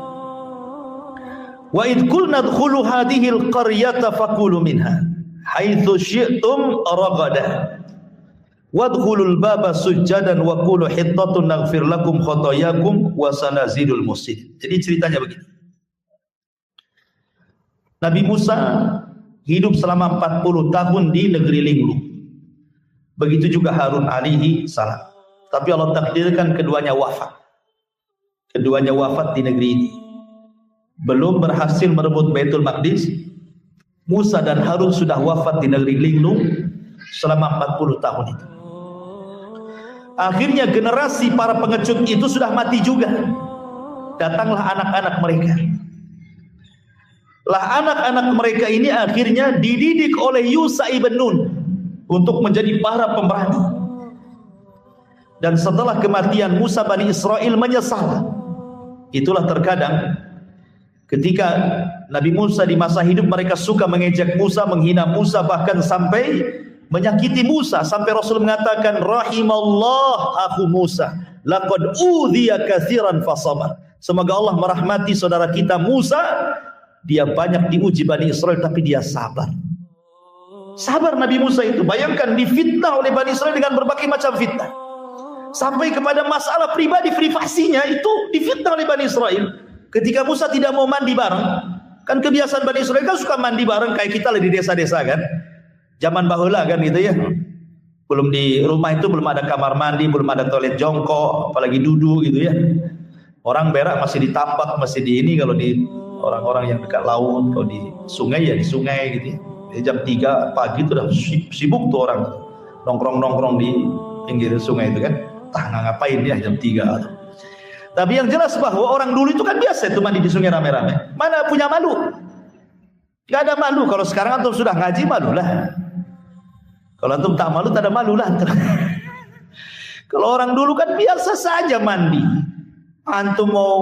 Wa id qulna dkhulu hadhil qaryata faqulu minha haitsu syi'tum ragada wadkhulul baba sujjadan wa qulu hittatun naghfir lakum khotoyakum wa sanazidul muhsin. Jadi ceritanya begini. Nabi Musa hidup selama 40 tahun di negeri linglung. Begitu juga Harun alaihi salam. Tapi Allah takdirkan keduanya wafat. Keduanya wafat di negeri ini. Belum berhasil merebut Baitul Maqdis, Musa dan Harun sudah wafat di negeri linglung selama 40 tahun itu. Akhirnya generasi para pengecut itu sudah mati juga. Datanglah anak-anak mereka. Lah anak-anak mereka ini akhirnya dididik oleh Yusha ibn Nun. untuk menjadi para pemberani. Dan setelah kematian Musa, Bani Israel menyesal. Itulah terkadang ketika Nabi Musa di masa hidup mereka suka mengejek Musa, menghina Musa, bahkan sampai menyakiti Musa, sampai Rasul mengatakan rahimallah akhu Musa laqad udhiya katsiran fasabar. Semoga Allah merahmati saudara kita Musa, dia banyak diuji Bani Israel tapi dia sabar. Sabar Nabi Musa itu, bayangkan difitnah oleh Bani Israel dengan berbagai macam fitnah. Sampai kepada masalah pribadi privasinya itu difitnah oleh Bani Israel. Ketika Musa tidak mau mandi bareng, kan kebiasaan Bani Israel kan suka mandi bareng kayak kita di desa-desa kan. Zaman baheula kan gitu ya. Belum di rumah itu belum ada kamar mandi, belum ada toilet jongkok, apalagi duduk gitu ya. Orang berak masih di tambak, masih di ini, kalau di orang-orang yang dekat laut, kalau di sungai ya di sungai gitu ya. Jam 3 pagi itu udah sibuk tuh orang nongkrong-nongkrong di pinggir sungai itu kan. Ngapain dia jam 3. Tapi yang jelas bahwa orang dulu itu kan biasa itu mandi di sungai rame-rame. Mana punya malu? Gak ada malu. Kalau sekarang antum sudah ngaji, malu lah. Kalau antum tak malu, tak ada malu lah. Kalau orang dulu kan biasa saja mandi. Antum mau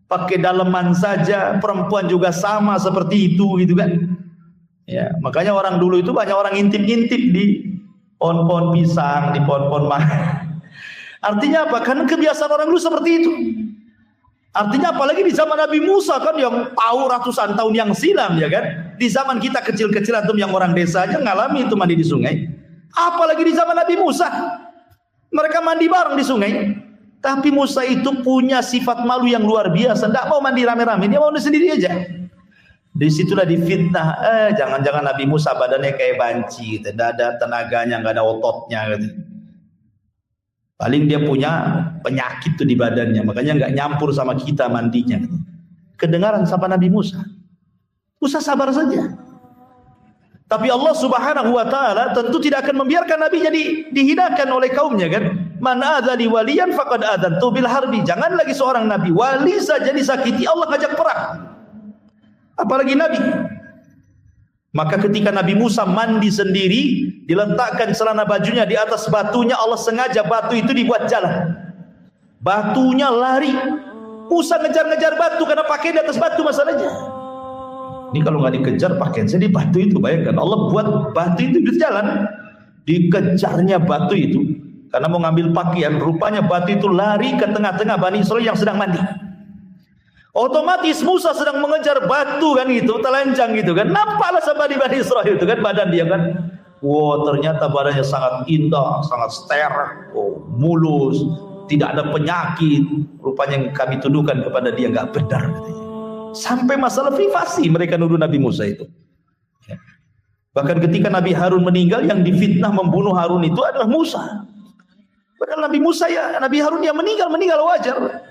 pakai daleman saja, perempuan juga sama seperti itu gitu kan. Ya, makanya orang dulu itu banyak orang ngintip-ngintip di pohon-pohon pisang, di pohon-pohon mangga. Artinya apa? Karena kebiasaan orang dulu seperti itu. Artinya apalagi di zaman Nabi Musa kan yang tahu ratusan tahun yang silam ya kan. Di zaman kita kecil-kecil antum yang orang desa aja ngalami itu mandi di sungai. Apalagi di zaman Nabi Musa. Mereka mandi bareng di sungai. Tapi Musa itu punya sifat malu yang luar biasa. Tidak mau mandi rame-rame, dia mau mandi sendiri aja. Disitulah difitnah. Jangan-jangan Nabi Musa badannya kayak banci, tidak ada tenaganya, nggak ada ototnya gitu. Paling dia punya penyakit tuh di badannya, makanya nggak nyampur sama kita mandinya. Kedengaran sama Nabi Musa. Musa sabar saja. Tapi Allah Subhanahu wa taala tentu tidak akan membiarkan nabinya dihinakan oleh kaumnya kan. Man adzali waliyan faqad adzantu bil harbi. Jangan lagi seorang nabi wali saja disakiti Allah ngajak perang. Apalagi nabi. Maka ketika Nabi Musa mandi sendiri, diletakkan celana bajunya di atas batunya, Allah sengaja batu itu dibuat jalan. Batunya lari. Musa ngejar-ngejar batu karena pakaian di atas batu masalahnya. Ini kalau nggak dikejar pakaian saya di batu itu, bayangkan Allah buat batu itu berjalan. Dikejarnya batu itu karena mau ngambil pakaian, rupanya batu itu lari ke tengah-tengah Bani Israel yang sedang mandi. Otomatis Musa sedang mengejar batu kan gitu, telanjang gitu kan. Nampaklah sama Bani Israel itu kan badan dia kan. Wow, ternyata badannya sangat indah, sangat steril, mulus, tidak ada penyakit. Rupanya yang kami tuduhkan kepada dia nggak benar katanya. Sampai masalah privasi mereka nuduh Nabi Musa itu. Ya. Bahkan ketika Nabi Harun meninggal, yang difitnah membunuh Harun itu adalah Musa. Padahal Nabi Musa ya, Nabi Harun yang meninggal wajar.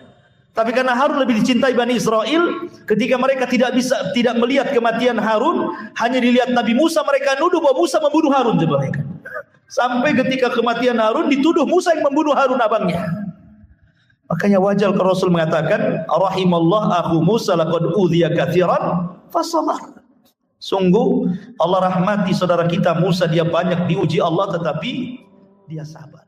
Tapi karena Harun lebih dicintai Bani Israel, ketika mereka tidak melihat kematian Harun, hanya dilihat Nabi Musa, mereka nuduh bahwa Musa membunuh Harun. Sampai ketika kematian Harun, dituduh Musa yang membunuh Harun abangnya. Makanya wajar kalau Rasul mengatakan, rahimallah akhu Musa laqad udhiya katsiran fasabar. Sungguh Allah rahmati saudara kita Musa, dia banyak diuji Allah tetapi dia sabar.